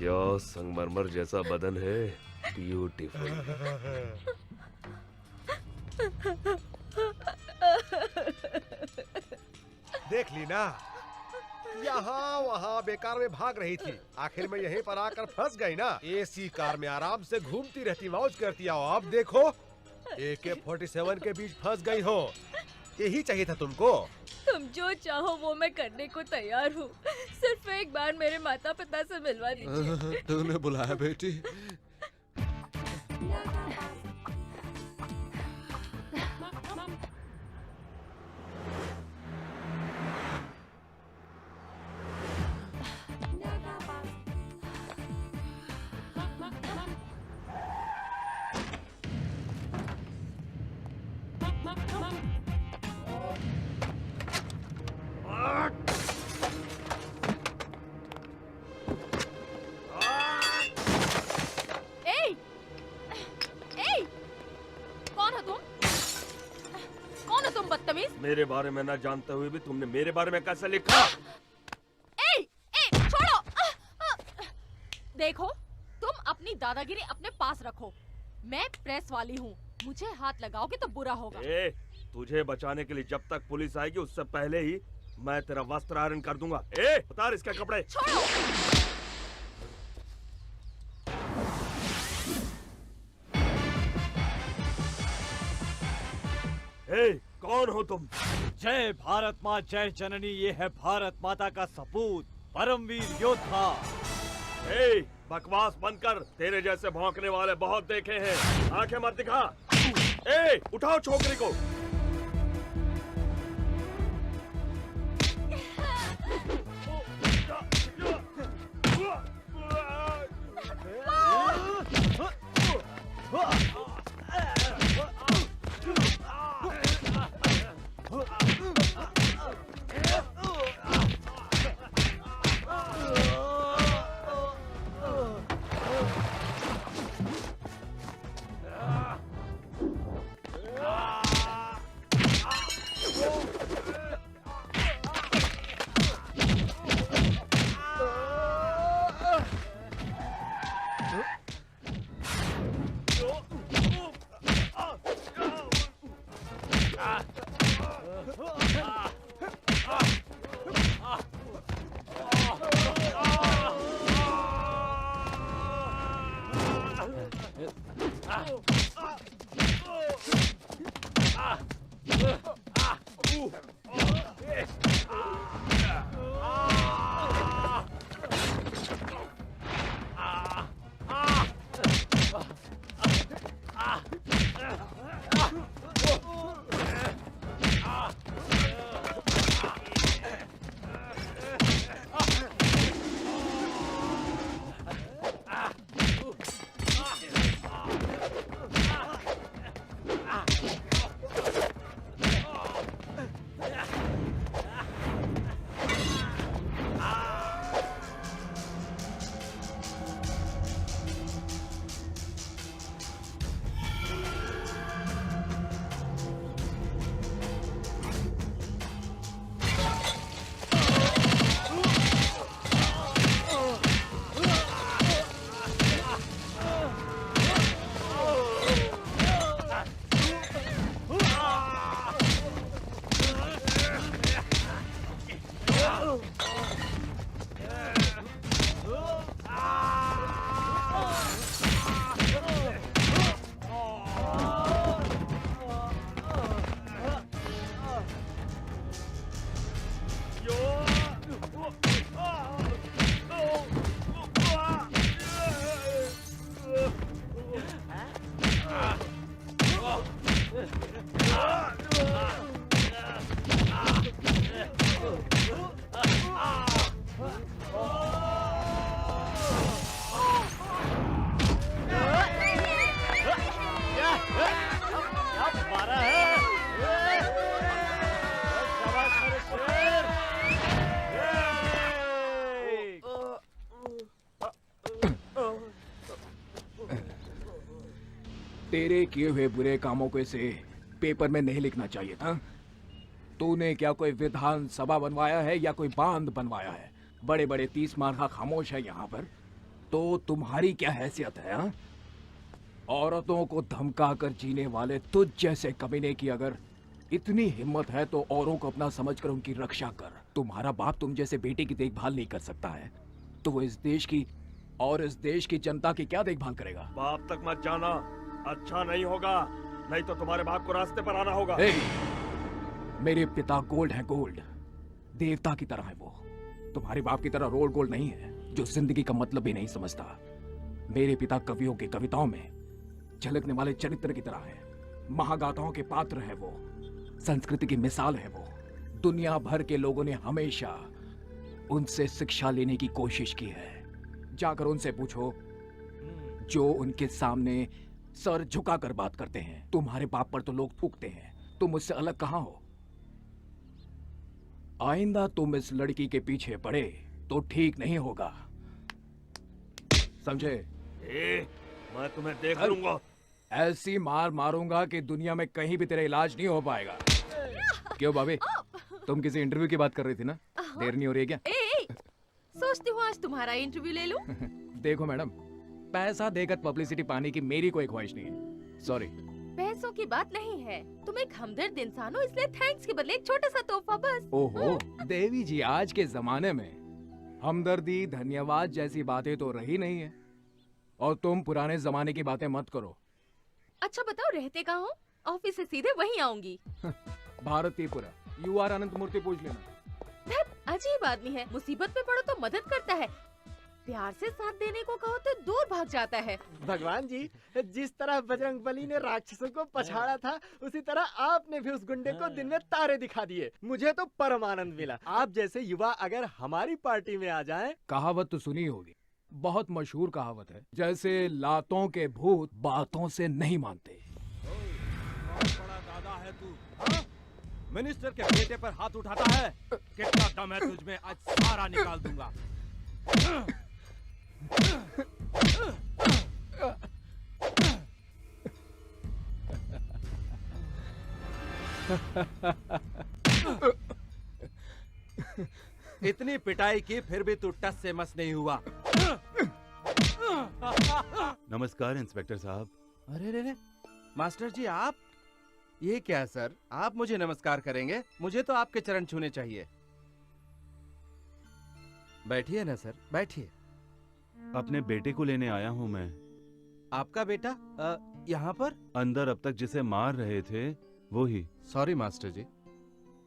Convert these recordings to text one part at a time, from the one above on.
क्या संगमरमर जैसा बदन है, ब्यूटीफुल। देख ली ना, यहाँ वहाँ बेकार में भाग रही थी, आखिर में यहीं पर आकर फंस गई ना। एसी कार में आराम से घूमती रहती, मौज करती हो। अब देखो AK-47 के बीच फंस गई हो। यही चाहिए था तुमको। तुम जो चाहो वो मैं करने को तैयार हूँ, सिर्फ एक बार मेरे माता पिता से मिलवा दीजिए। तूने बुलाया बेटी? मेरे बारे में ना जानते हुए भी तुमने मेरे बारे में कैसे लिखा? छोड़ो। देखो, तुम अपनी दादागिरी अपने पास रखो। मैं प्रेस वाली हूँ, मुझे हाथ लगाओगे तो बुरा होगा। तुझे बचाने के लिए जब तक पुलिस आएगी उससे पहले ही मैं तेरा वस्त्र आयरन कर दूंगा। उतार इसके कपड़े। छोड़ो। कौन हो तुम? जय भारत माँ जय जननी, ये है भारत माता का सपूत, परमवीर योद्धा। बकवास बंद कर, तेरे जैसे भौंकने वाले बहुत देखे हैं। आंखें मत दिखा। उठाओ छोकरी को। तेरे किए हुए बुरे कामों को इसे पेपर में नहीं लिखना चाहिए था। तूने क्या कोई विधान सभा बनवाया है या कोई बांध बनवाया है? बड़े बड़े 30 मार्का खामोश है यहाँ पर। तो तुम्हारी क्या हैसियत है? हाँ? औरतों को धमका कर जीने वाले तुझ जैसे कमीने की अगर इतनी हिम्मत है तो औरों को अपना समझकर उनकी रक्षा कर। तुम्हारा बाप तुम जैसे बेटे की देखभाल नहीं कर सकता है तो वो इस देश की और इस देश की जनता की क्या देखभाल करेगा? बाप तक मत जाना, अच्छा नहीं होगा, नहीं तो तुम्हारे बाप को रास्ते पर आना होगा। मेरे पिता गोल्ड है, गोल्ड देवता की तरह है वो। तुम्हारे बाप की तरह रोल गोल्ड नहीं है जो जिंदगी का मतलब भी नहीं समझता। मेरे पिता कवियों की कविताओं में झलकने वाले चरित्र की तरह है, महागाथाओं के पात्र है वो, संस्कृति की मिसाल है वो। दुनिया भर के लोगों ने हमेशा उनसे शिक्षा लेने की कोशिश की है। जाकर उनसे पूछो जो उनके सामने सर झुकाकर बात करते हैं। तुम्हारे बाप पर तो लोग थूकते हैं, तुम मुझसे अलग कहां हो? आइंदा तुम इस लड़की के पीछे पड़े तो ठीक नहीं होगा, समझे? मैं तुम्हें देख लूंगा। ऐसी मार मारूंगा कि दुनिया में कहीं भी तेरा इलाज नहीं हो पाएगा। क्यों भाभी, तुम किसी इंटरव्यू की बात कर रही थी ना? देर नहीं हो रही है क्या? सोचती हूँ आज तुम्हारा इंटरव्यू ले लूं। देखो मैडम, पैसा देकर पब्लिसिटी पाने की मेरी कोई ख्वाहिश नहीं है, सॉरी। पैसों की बात नहीं है, तुम एक हमदर्द इंसान हो इसलिए थैंक्स के बदले एक छोटा सा तोहफा बस। ओहो देवी जी, आज के जमाने में हमदर्दी धन्यवाद जैसी बातें तो रही नहीं है, और तुम पुराने जमाने की बातें मत करो। अच्छा बताओ रहते कहाँ हो? ऑफिस से सीधे वहीं आऊंगी। भारतीपुरा, UR अनंत मूर्ति पूछ लेना। अजीब आदमी है, मुसीबत में पड़ो तो मदद करता है, प्यार से साथ देने को कहो तो दूर भाग जाता है। भगवान जी, जिस तरह बजरंगबली ने राक्षसों को पछाड़ा था उसी तरह आपने भी उस गुंडे को दिन में तारे दिखा दिए। मुझे तो परम आनंद मिला। आप जैसे युवा अगर हमारी पार्टी में आ जाएं। कहावत तो सुनी होगी, बहुत मशहूर कहावत है, जैसे लातों के भूत बातों से नहीं मानते। बड़ा दादा है तू, हाँ? मिनिस्टर के बेटे पर हाथ उठाता है? कितना दम है तुझमें, आज सारा निकाल दूंगा। इतनी पिटाई की फिर भी तू टस से मस नहीं हुआ। नमस्कार इंस्पेक्टर साहब। अरे रे, मास्टर जी आप? ये क्या सर, आप मुझे नमस्कार करेंगे? मुझे तो आपके चरण छूने चाहिए। बैठिए ना सर, बैठिए। अपने बेटे को लेने आया हूँ मैं। आपका बेटा यहाँ पर? अंदर अब तक जिसे मार रहे थे वो ही। सॉरी मास्टर जी।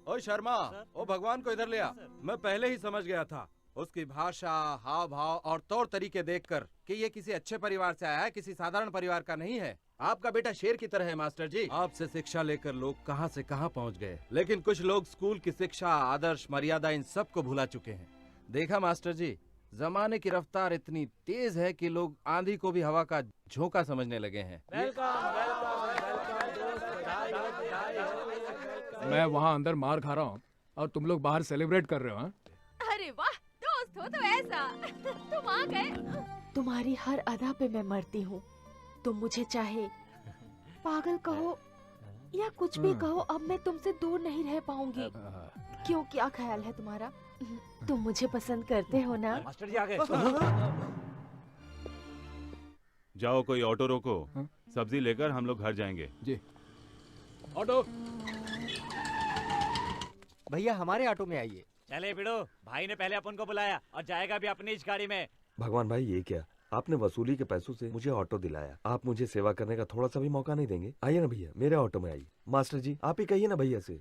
ओ शर्मा, ओ भगवान को इधर ले आ। मैं पहले ही समझ गया था उसकी भाषा, हाव भाव और तौर तरीके देखकर कि ये किसी अच्छे परिवार से आया है, किसी साधारण परिवार का नहीं है। आपका बेटा शेर की तरह है मास्टर जी। आपसे शिक्षा लेकर लोग कहां से कहां पहुंच गए, लेकिन कुछ लोग स्कूल की शिक्षा, आदर्श, मर्यादा इन सब को भुला चुके हैं। देखा मास्टर जी, जमाने की रफ्तार इतनी तेज है कि लोग आंधी को भी हवा का झोंका समझने लगे हैं। मैं वहाँ अंदर मार खा रहा हूँ और तुम लोग बाहर सेलिब्रेट कर रहे हो। अरे वाह, दोस्त हो तो ऐसा। तुम आ गए। तुम्हारी हर अदा पे मैं मरती हूँ। तुम मुझे चाहे पागल कहो या कुछ भी कहो, अब मैं तुमसे दूर नहीं रह पाऊंगी। क्यों, क्या ख्याल है तुम्हारा? तुम मुझे पसंद करते हो ना? मास्टर जी आ गए। जाओ कोई ऑटो रोको, सब्जी लेकर हम लोग घर जाएंगे। जी। ऑटो। भैया हमारे ऑटो में आइए। चले बिड़ो, भाई ने पहले अपन को बुलाया और जाएगा भी अपनी इस गाड़ी में। भगवान भाई, ये क्या? आपने वसूली के पैसों से मुझे ऑटो दिलाया, आप मुझे सेवा करने का थोड़ा सा भी मौका नहीं देंगे? आइए ना भैया, मेरे ऑटो में आइए। मास्टर जी आप ही कहिए ना भैया से।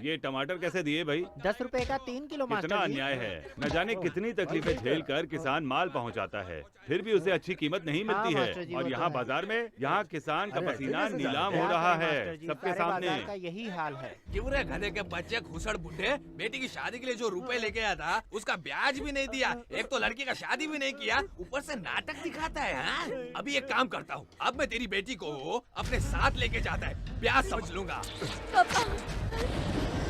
ये टमाटर कैसे दिए भाई? 10 रुपए का 3 किलो कितना मास्टर जी। अन्याय है। न जाने कितनी तकलीफें झेल कर किसान माल पहुंचाता है, फिर भी उसे अच्छी कीमत नहीं मिलती मास्टर जी, है। और वो तो यहाँ है। बाजार में यहाँ किसान का पसीना नीलाम हो रहा है सबके सामने। का यही हाल है। क्यों रे गधे के बच्चे घुसड़ बुड्ढे, बेटी की शादी के लिए जो रुपए लेके आया था उसका ब्याज भी नहीं दिया। एक तो लड़की का शादी भी नहीं किया, ऊपर से नाटक दिखाता है। हाँ? अभी एक काम करता हूँ, अब मैं तेरी बेटी को अपने साथ लेके जाता है, ब्याज समझ लूंगा।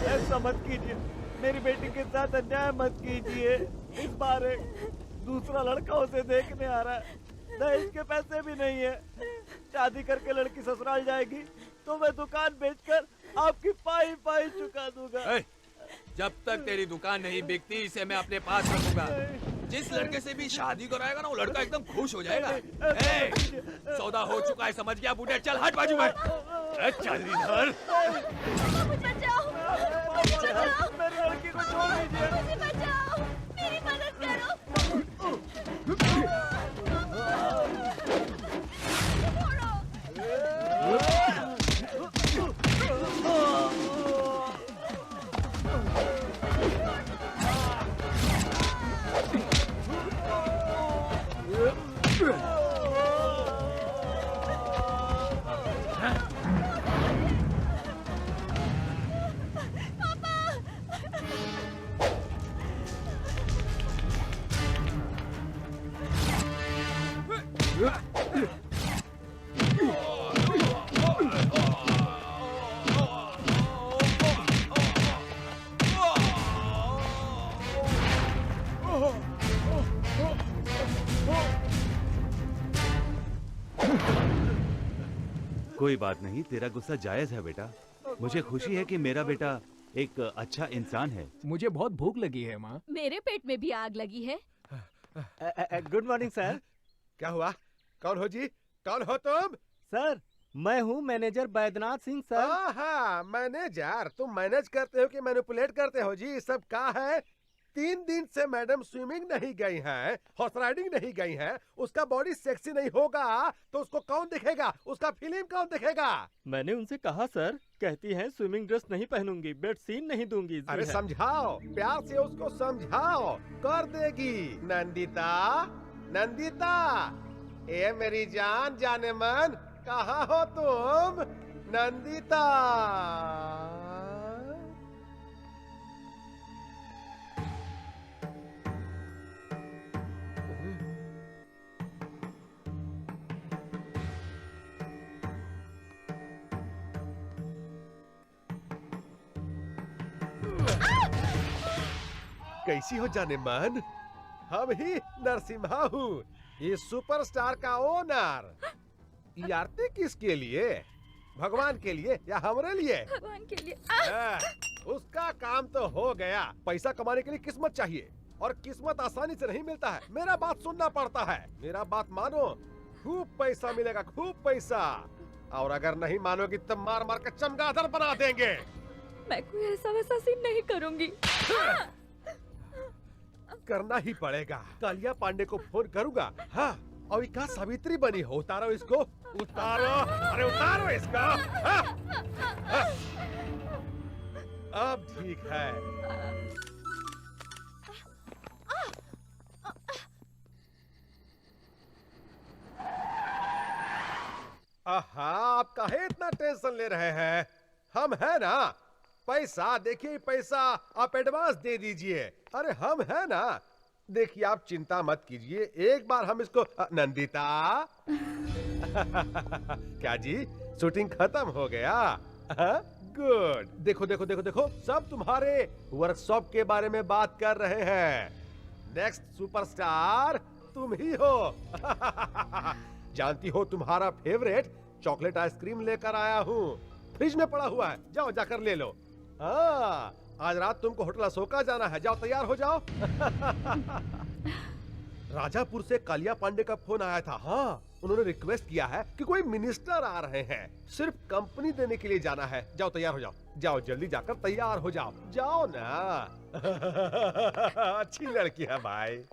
ऐसा मत कीजिए, मेरी बेटी के साथ अन्याय मत कीजिए। इस बार एक दूसरा लड़का उसे देखने आ रहा है, दहेज के पैसे भी नहीं है। शादी करके लड़की ससुराल जाएगी तो मैं दुकान बेचकर आपकी पाई पाई चुका दूंगा। ए, जब तक तेरी दुकान नहीं बिकती इसे मैं अपने पास रखूंगा। जिस लड़के से भी शादी कराएगा ना वो लड़का एकदम खुश हो जाएगा। ए, सौदा हो चुका है समझ गया बूढ़े, चल हट बाजू में। ए, चल इधर। मुझे बचाओ, मुझे बचाओ, मेरी लड़की को छोड़ दीजिए। मुझे बचाओ, मेरी मदद करो। कोई बात नहीं, तेरा गुस्सा जायज है बेटा। मुझे खुशी है कि मेरा बेटा एक अच्छा इंसान है। मुझे बहुत भूख लगी है माँ। मेरे पेट में भी आग लगी है। Good morning sir. क्या हुआ? कौन हो जी? कौन हो तुम? सर मैं हूँ मैनेजर बैद्यनाथ सिंह सर। हाँ, मैनेजर। तुम मैनेज करते हो कि मैनिपुलेट करते हो जी? सब क्या है? 3 दिन से मैडम स्विमिंग नहीं गई हैं, हॉर्स राइडिंग नहीं गई हैं, उसका बॉडी सेक्सी नहीं होगा तो उसको कौन देखेगा? उसका फिल्म कौन देखेगा? मैंने उनसे कहा सर, कहती हैं स्विमिंग ड्रेस नहीं पहनूंगी, बेड सीन नहीं दूंगी। अरे समझाओ, प्यार से उसको समझाओ, कर देगी। नंदिता, नंदिता, ए मेरी जान जाने मन, कहाँ हो तुम? नंदिता। कैसी हो जाने मन? हम ही नरसिम्हा हूँ, ये सुपरस्टार का ओनर। ये आरती किसके लिए? भगवान के लिए या हमरे लिए? भगवान के लिए। उसका काम तो हो गया। पैसा कमाने के लिए किस्मत चाहिए और किस्मत आसानी से नहीं मिलता है। मेरा बात सुनना पड़ता है। मेरा बात मानो, खूब पैसा मिलेगा, खूब पैसा। और अगर नहीं मानोगी तो मार मार कर चमगादड़ बना देंगे। मैं कोई ऐसा वैसा सीन नहीं करूंगी। करना ही पड़ेगा। कालिया पांडे को फोन करूंगा। हाँ, और क्या सावित्री बनी हो? उतारो इसको, उतारो। अरे उतारो इसको। हाँ? हाँ? अब ठीक है। आहा, आप काहे इतना टेंशन ले रहे हैं? हम है ना। पैसा देखिए, पैसा आप एडवांस दे दीजिए। अरे हम है ना। देखिए आप चिंता मत कीजिए, एक बार हम इसको नंदिता। क्या जी, शूटिंग खत्म हो गया? गुड। देखो देखो देखो देखो, सब तुम्हारे वर्कशॉप के बारे में बात कर रहे हैं। नेक्स्ट सुपरस्टार तुम ही हो। जानती हो, तुम्हारा फेवरेट चॉकलेट आइसक्रीम लेकर आया हूँ। फ्रिज में पड़ा हुआ है, जाओ जाकर ले लो। हाँ, आज रात तुमको होटल अशोका जाना है, जाओ तैयार हो जाओ। राजापुर से कालिया पांडे का फोन आया था। हाँ, उन्होंने रिक्वेस्ट किया है कि कोई मिनिस्टर आ रहे हैं, सिर्फ कंपनी देने के लिए जाना है। जाओ तैयार हो जाओ, जाओ जल्दी जाकर तैयार हो जाओ, जाओ ना। अच्छी लड़की है भाई।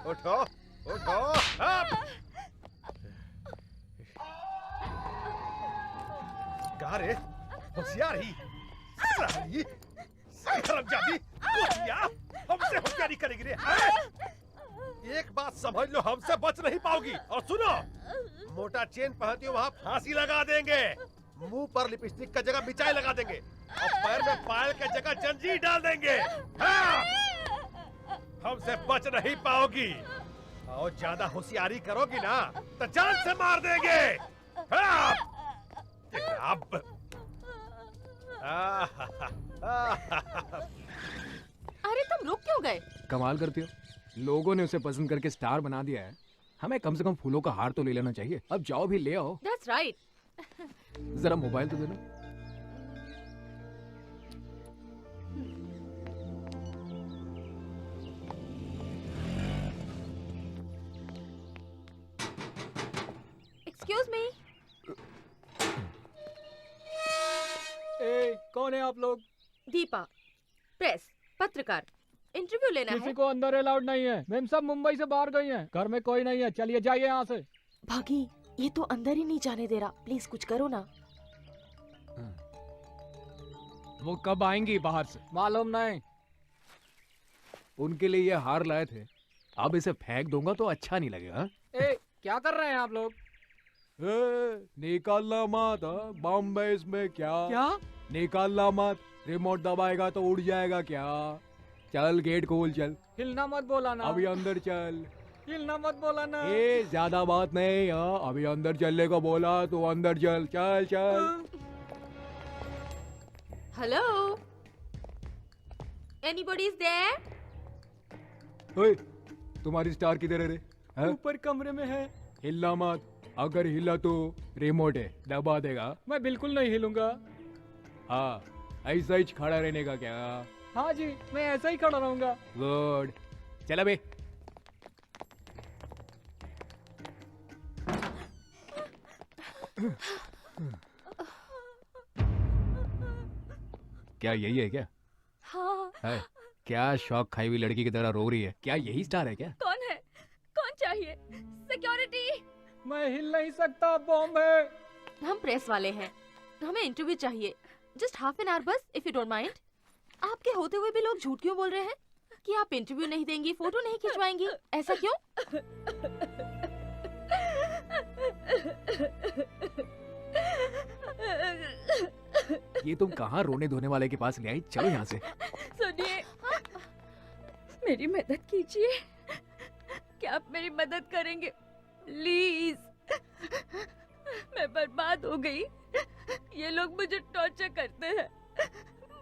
उठो उठो। गा रे होशियार ही। करेगी रे? एक बात समझ लो, हमसे बच नहीं पाओगी। और सुनो, मोटा चेन पहनती हो वहाँ फांसी लगा देंगे, मुंह पर लिपस्टिक का जगह मिचाई लगा देंगे और पैर में पायल का जगह जंजीर डाल देंगे। हाँ! हमसे बच नहीं पाओगी और ज्यादा होशियारी करोगी ना तो जान से मार देंगे। हाँ! अब अरे तुम रुक क्यों गए? कमाल करती हो, लोगों ने उसे पसंद करके स्टार बना दिया है, हमें कम से कम फूलों का हार तो ले लेना चाहिए। अब जाओ भी ले आओ। That's right. जरा मोबाइल तो देना। Excuse me. कौन है आप लोग? दीपा, प्रेस, पत्रकार, इंटरव्यू लेना किसी है। को अंदर अलाउड नहीं है। मैम सब मुंबई से बाहर गई हैं। घर में कोई नहीं है, चलिए जाइए यहाँ से। भागी, ये तो अंदर ही नहीं जाने दे रहा। प्लीज कुछ करो ना। वो कब आएंगी बाहर से? मालूम नहीं। उनके लिए ये हार लाए थे, अब इसे फेंक दूंगा तो अच्छा नहीं लगेगा। क्या कर रहे हैं आप लोग? निकालना मत, बॉम्बे इसमें क्या? निकालना मत, रिमोट दबाएगा तो उड़ जाएगा क्या? चल गेट खोल, चल। हिलना मत बोला ना। अभी अंदर चल। हिलना मत बोला ना। ज्यादा बात नहीं, अभी अंदर चलने को बोला तो अंदर चल, चल चल। Hello, anybody is there? ओए, तुम्हारी स्टार किधर है रे? ऊपर कमरे में है। हिलना मत, अगर हिला तो रिमोट है, दबा देगा। मैं बिल्कुल नहीं हिलूंगा। हाँ, ऐसा ही खड़ा रहने का क्या? हाँ जी, मैं ऐसा ही खड़ा रहूंगा। गुड, चल बे। क्या यही है क्या? हाँ। है? क्या शौक खाई हुई लड़की की तरह रो रही है? क्या यही स्टार है क्या? कौन है? कौन चाहिए? सिक्योरिटी। मैं हिल नहीं सकता, बॉम्ब है। हम प्रेस वाले हैं, हमें इंटरव्यू चाहिए। जस्ट हाफ एन आवर बस, इफ यू डोंट माइंड। आपके होते हुए भी लोग झूठ क्यों बोल रहे हैं कि आप इंटरव्यू नहीं देंगी, फोटो नहीं खिंचवाएंगी? ऐसा क्यों? ये तुम कहाँ रोने धोने वाले के पास ले आई? चलो यहाँ से। सुनिए, मेरी मदद कीजिए। क्या आप मेरी मदद करेंगे प्लीज? मैं बर्बाद हो गई। ये लोग मुझे टॉर्चर करते हैं,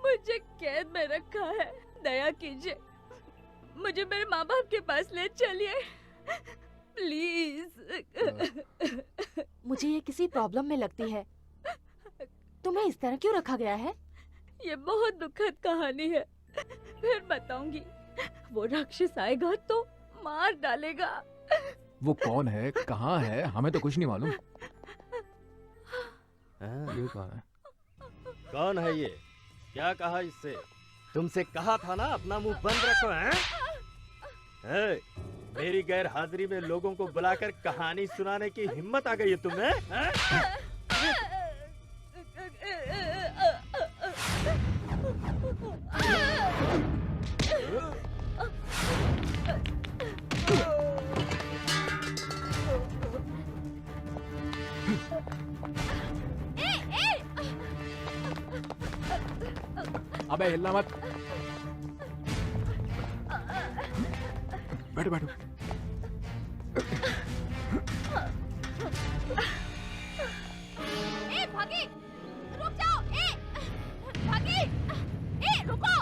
मुझे कैद में रखा है। दया कीजिए, मुझे मेरे माँ बाप के पास ले चलिए प्लीज। मुझे ये किसी प्रॉब्लम में लगती है। तुम्हें इस तरह क्यों रखा गया है? ये बहुत दुखद कहानी है, फिर बताऊंगी। वो राक्षस आएगा तो मार डालेगा। वो कौन है, कहाँ है? हमें तो कुछ नहीं मालूम। ये कौन है? कौन है ये? क्या कहा इससे? तुमसे कहा था ना अपना मुंह बंद रखो। हैं? मेरी गैर हाजिरी में लोगों को बुलाकर कहानी सुनाने की हिम्मत आ गई है तुम्हें? अबे हिलना मत। बैठो बैठो। भागी, रुक जाओ। भागी, रुको।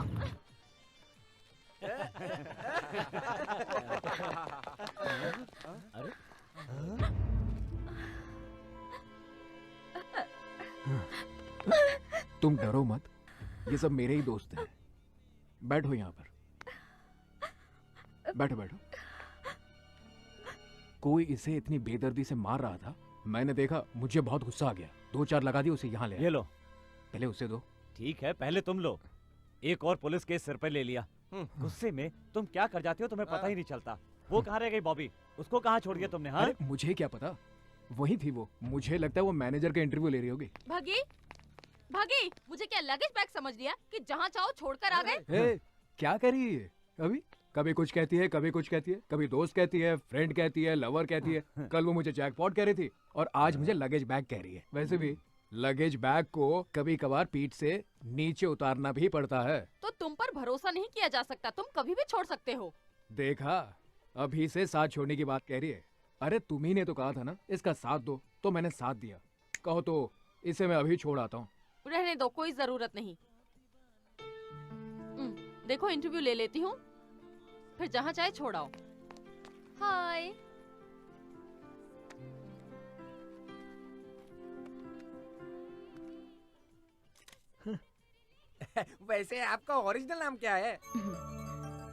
अरे तुम डरो मत, ये सब मेरे ही दोस्त हैं। बैठो यहाँ पर, बैठो बैठो। कोई इसे इतनी बेदर्दी से मार रहा था, मैंने देखा, मुझे बहुत गुस्सा आ गया। 2-4 लगा दी, उसे यहाँ ले आया। ये लो। पहले उसे दो। ठीक है, पहले तुम लो। एक और पुलिस केस सिर पे ले लिया। गुस्से में तुम क्या कर जाते हो तुम्हें पता ही नहीं चलता। वो कहाँ रह गई बॉबी? उसको कहाँ छोड़ दिया तुमने? हाँ? अरे मुझे क्या पता, वही थी वो। मुझे लगता है वो मैनेजर का इंटरव्यू ले रही होगी। भागी, भागी, मुझे क्या लगेज बैग समझ लिया कि जहाँ चाहो छोड़कर आ गए? क्या कर रही है अभी? कभी कुछ कहती है, कभी कुछ कहती है, कभी दोस्त कहती है, फ्रेंड कहती है, लवर कहती है। कल वो मुझे जैकपॉट कह रही थी और आज मुझे लगेज बैग कह रही है। वैसे भी लगेज बैग को कभी कभार पीठ से नीचे उतारना भी पड़ता है। तो तुम पर भरोसा नहीं किया जा सकता, तुम कभी भी छोड़ सकते हो। देखा, अभी से साथ छोड़ने की बात कह रही है। अरे तुम्ही ने तो कहा था ना इसका साथ दो, तो मैंने साथ दिया। कहो तो इसे मैं अभी छोड़ आता हूँ। रहने दो, कोई जरूरत नहीं। देखो इंटरव्यू ले लेती हूँ, फिर जहाँ चाहे छोड़ आओ। हाय। वैसे आपका ओरिजिनल नाम क्या है?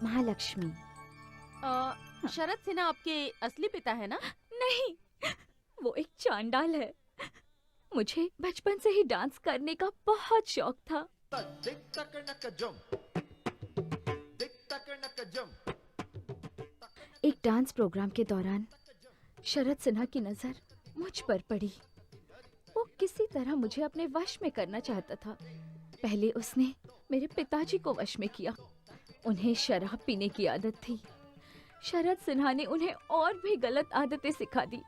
महालक्ष्मी। शरद सिन्हा आपके असली पिता है ना? नहीं, वो एक चांडाल है। मुझे बचपन से ही डांस करने का बहुत शौक था। एक डांस प्रोग्राम के दौरान शरद सिन्हा की नजर मुझ पर पड़ी। वो किसी तरह मुझे अपने वश में करना चाहता था। पहले उसने मेरे पिताजी को वश में किया। उन्हें शराब पीने की आदत थी। शरद सिन्हा ने उन्हें और भी गलत आदतें सिखा दी।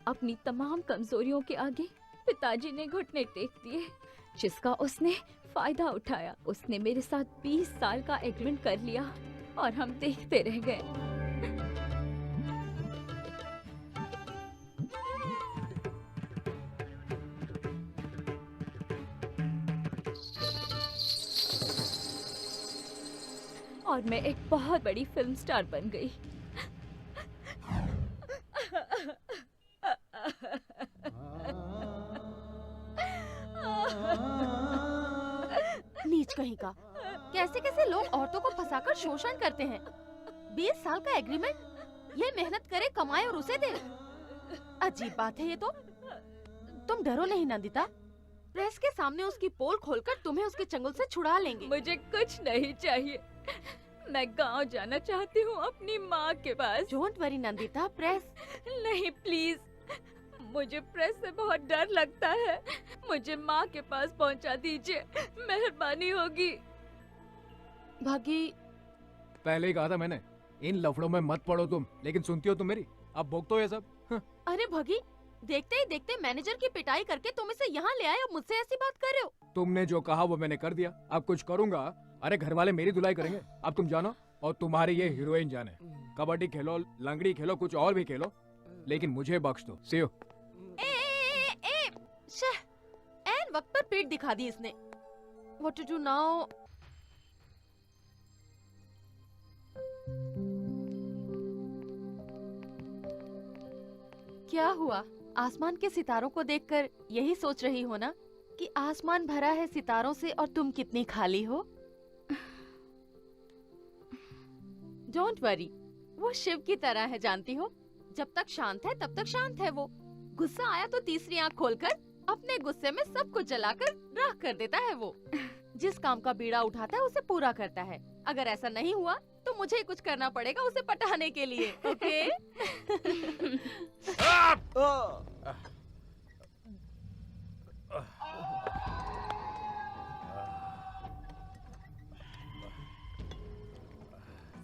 अपनी तमाम कमजोरियों के आगे पिताजी ने घुटने टेक दिए, जिसका उसने फायदा उठाया। उसने मेरे साथ 20 साल का एग्रीमेंट कर लिया और हम देखते रह गए। और मैं एक बहुत बड़ी फिल्म स्टार बन गई। नीच कहीं का। कैसे कैसे लोग औरतों को फंसाकर शोषण करते हैं। 20 साल का एग्रीमेंट, ये मेहनत करे, कमाए और उसे दे। अजीब बात है ये तो। तुम डरो नहीं नंदिता, प्रेस के सामने उसकी पोल खोलकर तुम्हें उसके चंगुल से छुड़ा लेंगे। मुझे कुछ नहीं चाहिए। मैं गांव जाना चाहती हूँ अपनी माँ के पास। डोंट वरी नंदिता, प्रेस नहीं प्लीज, मुझे प्रेस से बहुत डर लगता है। मुझे माँ के पास पहुँचा दीजिए, मेहरबानी होगी। भागी, पहले ही कहा था मैंने, इन लफड़ों में मत पड़ो तुम, लेकिन सुनती हो तुम मेरी? अब भोगतो ये सब। अरे भगी, देखते ही देखते मैनेजर की पिटाई करके तुम इसे यहाँ ले आए और मुझसे ऐसी बात कर रहे हो। तुमने जो कहा वो मैंने कर दिया, अब कुछ करूंगा। अरे घर वाले मेरी धुलाई करेंगे। अब तुम जानो और तुम्हारी ये हीरोइन जाने। कबड्डी खेलो, लंगड़ी खेलो, कुछ और भी खेलो, लेकिन मुझे बख्श दो। सी यू। एन वक्त पर पेट दिखा दी इसने। What to do now? क्या हुआ? आसमान के सितारों को देखकर यही सोच रही हो ना कि आसमान भरा है सितारों से और तुम कितनी खाली हो? डोंट वरी, वो शिव की तरह है, जानती हो। जब तक शांत है तब तक शांत है वो। गुस्सा आया तो तीसरी आंख खोलकर अपने गुस्से में सब कुछ जलाकर राख कर देता है वो। जिस काम का बीड़ा उठाता है उसे पूरा करता है। अगर ऐसा नहीं हुआ तो मुझे ही कुछ करना पड़ेगा उसे पटाने के लिए। ओके?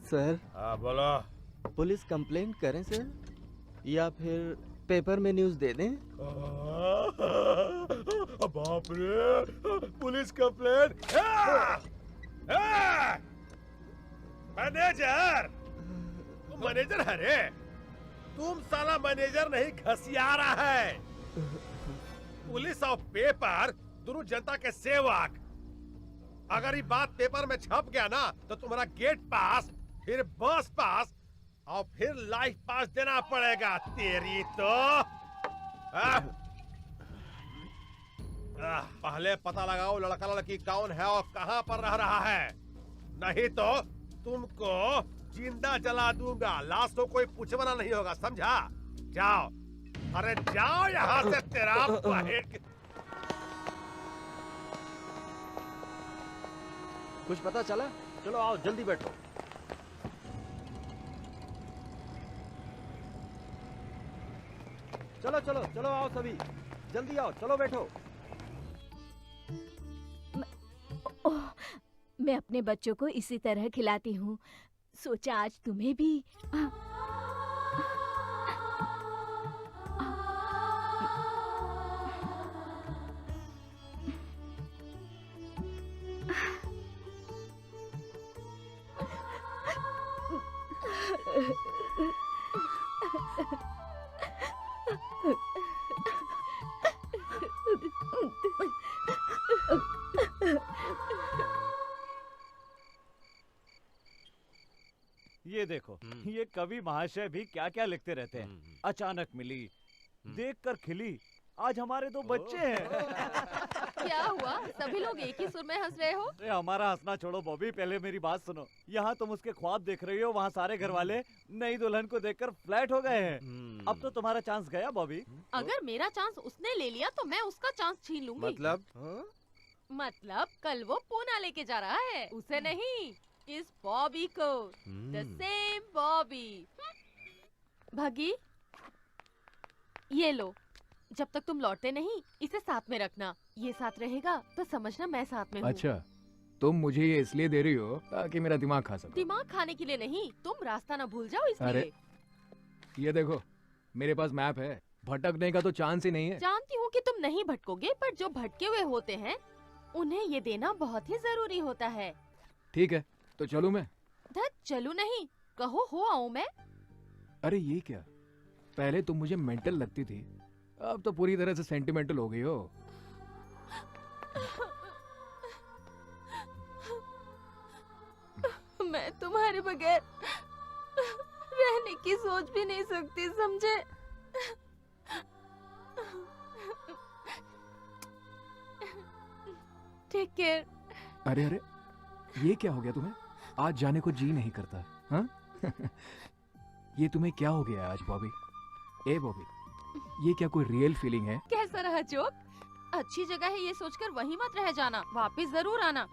सर, हाँ बोलो। पुलिस कंप्लेंट करें सर, या फिर पेपर में न्यूज़ दे दें? बाप रे, पुलिस कंप्लेंट। मैनेजर, तुम मैनेजर है रे? तुम साला मैनेजर नहीं, घसियारा है। पुलिस और पेपर दोनों जनता के सेवक। अगर ये बात पेपर में छप गया ना तो तुम्हारा गेट पास, फिर बस पास और फिर लाइफ पास देना पड़ेगा। तेरी तो पहले पता लगाओ लड़का लड़की कौन है और कहां पर रह रहा है, नहीं तो तुमको जिंदा जला दूंगा। लाश को कोई पूछवाना नहीं होगा, समझा? जाओ, अरे जाओ यहाँ से। तेरा कुछ पता चला? चलो आओ, जल्दी बैठो। चलो चलो चलो, आओ सभी, जल्दी आओ, चलो बैठो। मैं अपने बच्चों को इसी तरह खिलाती हूँ। सोचा आज तुम्हें भी ये देखो, ये कवि महाशय भी क्या क्या लिखते रहते हैं। अचानक मिली, देखकर खिली, आज हमारे 2 बच्चे हैं। क्या हुआ? सभी लोग एक ही सुर में हंस रहे हो? अरे हमारा हंसना छोड़ो बॉबी, पहले मेरी बात सुनो। यहाँ तुम उसके ख्वाब देख रही हो, वहाँ सारे घर वाले नई दुल्हन को देखकर फ्लैट हो गए हैं। अब तो तुम्हारा चांस गया बॉबी। अगर मेरा चांस उसने ले लिया तो मैं उसका चांस छीन लूंगी। मतलब कल वो पूना लेके जा रहा है, उसे नहीं, इस बॉबी को। The same Bobby. भगी, ये लो, जब तक तुम लौटते नहीं इसे साथ में रखना। ये साथ रहेगा तो समझना मैं साथ में हूँ। अच्छा, तुम मुझे ये इसलिए दे रही हो ताकि मेरा दिमाग खा सको? दिमाग खाने के लिए नहीं, तुम रास्ता ना भूल जाओ इसलिए। अरे ये देखो, मेरे पास मैप है, भटकने का तो चांस ही नहीं है। जानती हूँ कि तुम नहीं भटकोगे, पर जो भटके हुए होते हैं उन्हें ये देना बहुत ही जरूरी होता है। ठीक है, तो चलूं मैं? धत चलू नहीं, कहो हो आऊं मैं। अरे ये क्या, पहले तुम मुझे मेंटल लगती थी, अब तो पूरी तरह से सेंटिमेंटल हो गई हो। मैं तुम्हारे बगैर रहने की सोच भी नहीं सकती, समझे? Take care. अरे अरे, ये क्या हो गया तुम्हें? आज जाने को जी नहीं करता, हाँ? ये तुम्हें क्या हो गया आज बॉबी? ए बॉबी, ये क्या कोई रियल फीलिंग है? कैसा रहा जोक? अच्छी जगह है ये सोचकर वहीं मत रह जाना, वापस जरूर आना,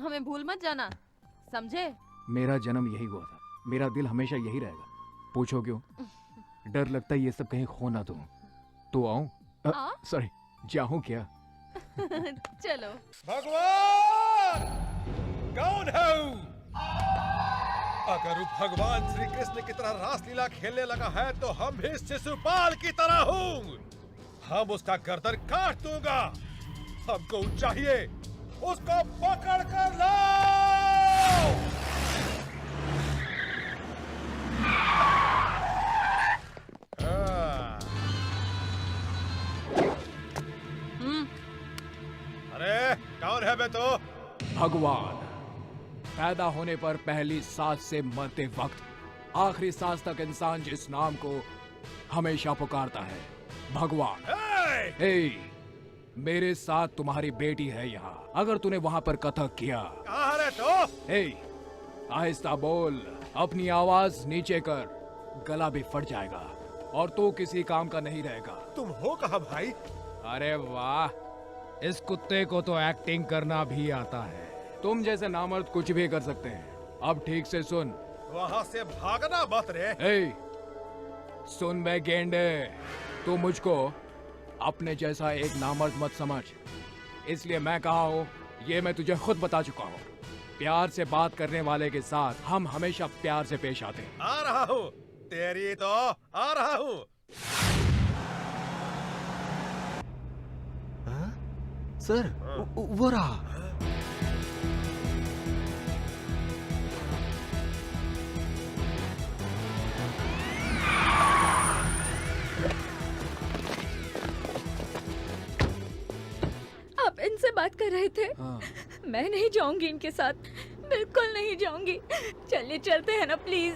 हमें भूल मत जाना, समझे? मेरा जन्म यही हुआ था, मेरा दिल हमेशा यही रहेगा। पूछो क्यों? डर लगता है ये सब कहीं खो ना दूं। तो आऊं? सॉरी, जाऊं क्या? चलो। भगवान कौन है? अगर वो भगवान श्री कृष्ण की तरह रासलीला खेलने लगा है तो हम भी शिशुपाल की तरह हूँ। हम उसका गर्दन काट दूंगा। हमको चाहिए, उसको पकड़ कर लाओ। अरे कौन है बे तो? भगवान। पैदा होने पर पहली सांस से मरते वक्त आखिरी सांस तक इंसान जिस नाम को हमेशा पुकारता है, भगवान। हे, मेरे साथ तुम्हारी बेटी है यहाँ। अगर तूने वहाँ पर कथक किया, कहाँ है तो? हे, आहिस्ता बोल, अपनी आवाज नीचे कर, गला भी फट जाएगा और तू किसी काम का नहीं रहेगा। तुम हो कहाँ भाई? अरे वाह, इस कुत्ते को तो एक्टिंग करना भी आता है। तुम जैसे नामर्द कुछ भी कर सकते हैं। अब ठीक से सुन। वहाँ से भागना मत रे। हे, सुन बे गेंडे, तू मुझको अपने जैसा एक नामर्द मत समझ। इसलिए मैं कहा हूँ, ये मैं तुझे खुद बता चुका हूँ। प्यार से बात करने वाले के साथ हम हमेशा प्यार से पेश आते हैं। आ रहा हूँ, तेरी तो आ रहा हूँ। सर, वो रहा। आप इनसे बात कर रहे थे? हाँ। मैं नहीं जाऊंगी इनके साथ, बिल्कुल नहीं जाऊंगी। चलिए चलते हैं ना प्लीज।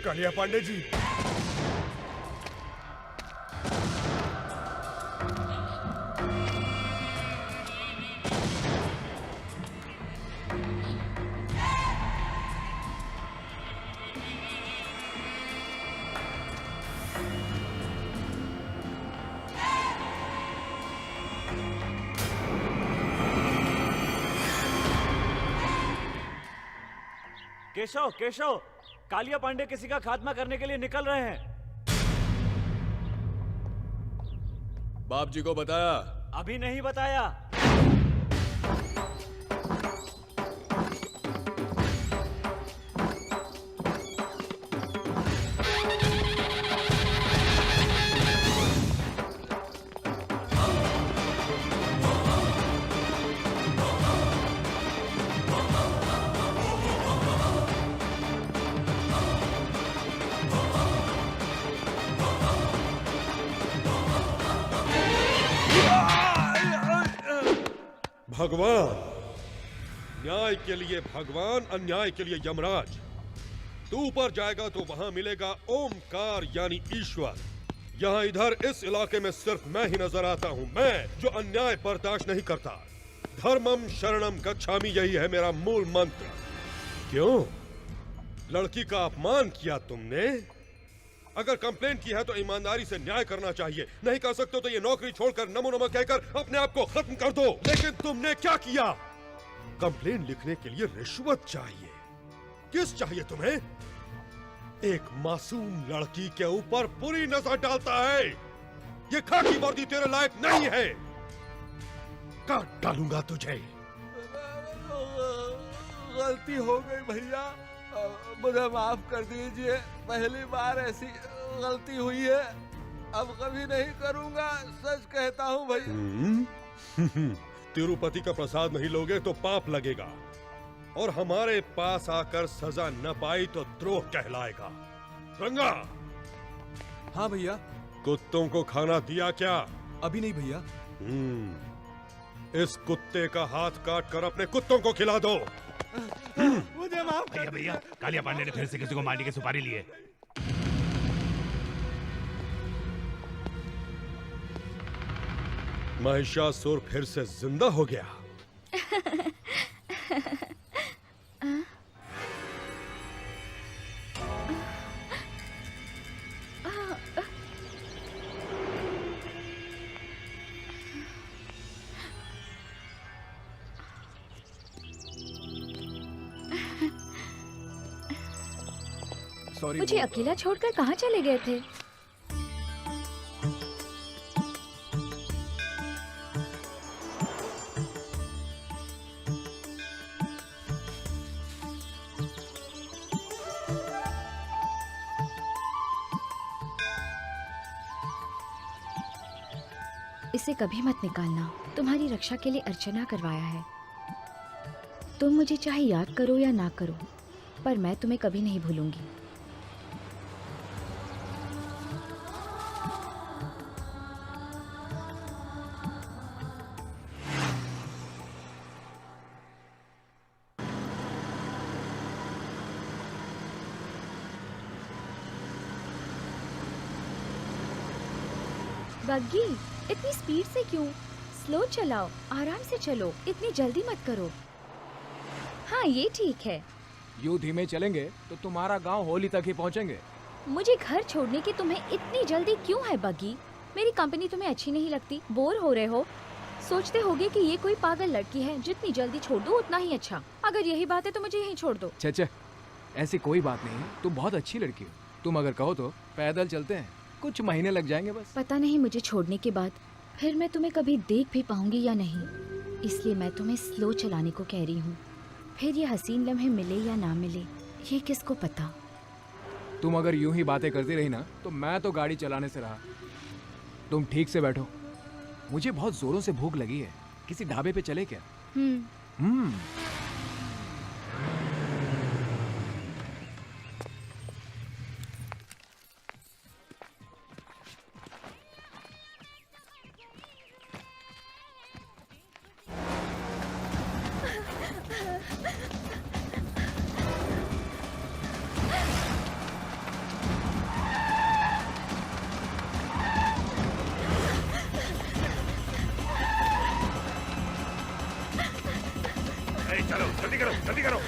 कालिया पांडे जी, केशव केशव, कालिया पांडे किसी का खात्मा करने के लिए निकल रहे हैं। बाप जी को बताया? अभी नहीं बताया। भगवान, न्याय के लिए भगवान, अन्याय के लिए यमराज। तू ऊपर जाएगा तो वहां मिलेगा ओमकार यानी ईश्वर। यहाँ इधर इस इलाके में सिर्फ मैं ही नजर आता हूँ, मैं जो अन्याय बर्दाश्त नहीं करता। धर्मम शरणम गच्छामि, यही है मेरा मूल मंत्र। क्यों? लड़की का अपमान किया तुमने? अगर कंप्लेन की है तो ईमानदारी से न्याय करना चाहिए। नहीं कर सकते तो ये नौकरी छोड़कर नमो नमः कहकर अपने आप को खत्म कर दो। लेकिन तुमने क्या किया? कंप्लेन लिखने के लिए रिश्वत चाहिए। किस चाहिए तुम्हें? एक मासूम लड़की के ऊपर बुरी नजर डालता है। ये खाकी वर्दी तेरे लायक नहीं है। काट डालूंगा तुझे। गलती हो गई भैया, मुझे माफ कर दीजिए। पहली बार ऐसी गलती हुई है, अब कभी नहीं करूंगा, सच कहता हूँ भैया। तिरुपति का प्रसाद नहीं लोगे तो पाप लगेगा, और हमारे पास आकर सजा न पाई तो द्रोह कहलाएगा। रंगा। हाँ भैया। कुत्तों को खाना दिया क्या? अभी नहीं भैया। इस कुत्ते का हाथ काट कर अपने कुत्तों को खिला दो। मुझे माफ भैया भैया, कालिया पांडे ने फिर से किसी को मारने की सुपारी ली है। महिषासुर फिर से जिंदा हो गया। मुझे अकेला छोड़कर कहाँ चले गए थे? इसे कभी मत निकालना। तुम्हारी रक्षा के लिए अर्चना करवाया है। तुम मुझे चाहे याद करो या ना करो, पर मैं तुम्हें कभी नहीं भूलूंगी। बग्गी, इतनी स्पीड से क्यों? स्लो चलाओ, आराम से चलो, इतनी जल्दी मत करो। हाँ, ये ठीक है। यूं धीमे चलेंगे तो तुम्हारा गांव होली तक ही पहुंचेंगे। मुझे घर छोड़ने की तुम्हें इतनी जल्दी क्यों है बग्गी? मेरी कंपनी तुम्हें अच्छी नहीं लगती? बोर हो रहे हो? सोचते होगे कि ये कोई पागल लड़की है, जितनी जल्दी छोड़ दो उतना ही अच्छा। अगर यही बात है तो मुझे यहीं छोड़ दो। छे, ऐसी कोई बात नहीं, तुम बहुत अच्छी लड़की हो। तुम अगर कहो तो पैदल चलते हैं, कुछ महीने लग जाएंगे बस। पता नहीं मुझे छोड़ने के बाद फिर मैं तुम्हें कभी देख भी पाऊंगी या नहीं, इसलिए मैं तुम्हें स्लो चलाने को कह रही हूँ। फिर ये हसीन लम्हे मिले या ना मिले, ये किसको पता। तुम अगर यूं ही बातें करती रही ना तो मैं तो गाड़ी चलाने से रहा। तुम ठीक से बैठो, मुझे बहुत जोरों से भूख लगी है। किसी ढाबे पे चले क्या? जल्दी करो, जल्दी करो।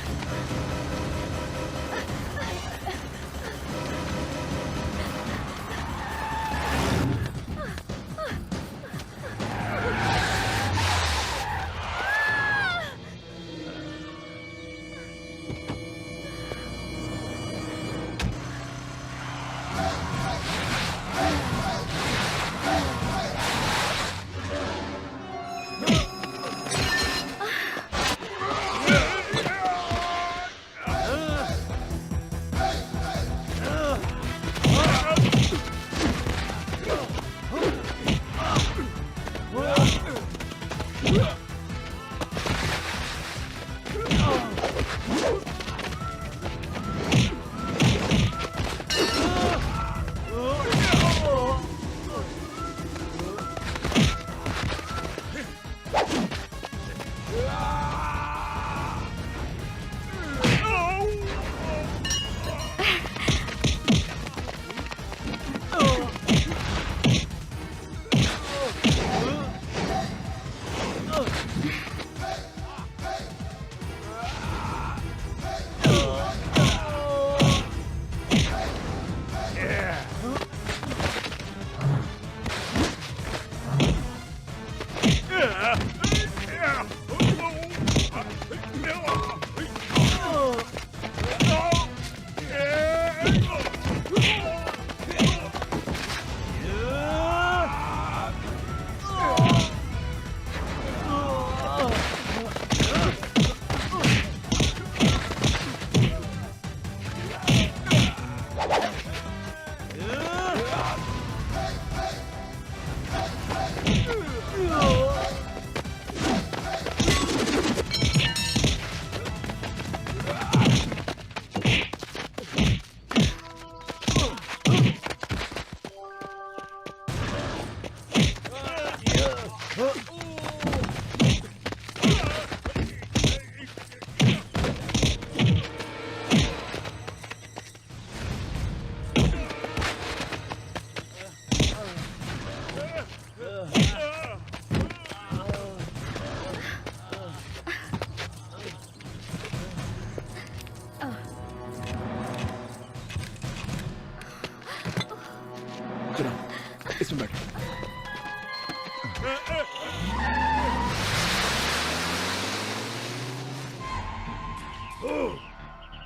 इसमें बैठो।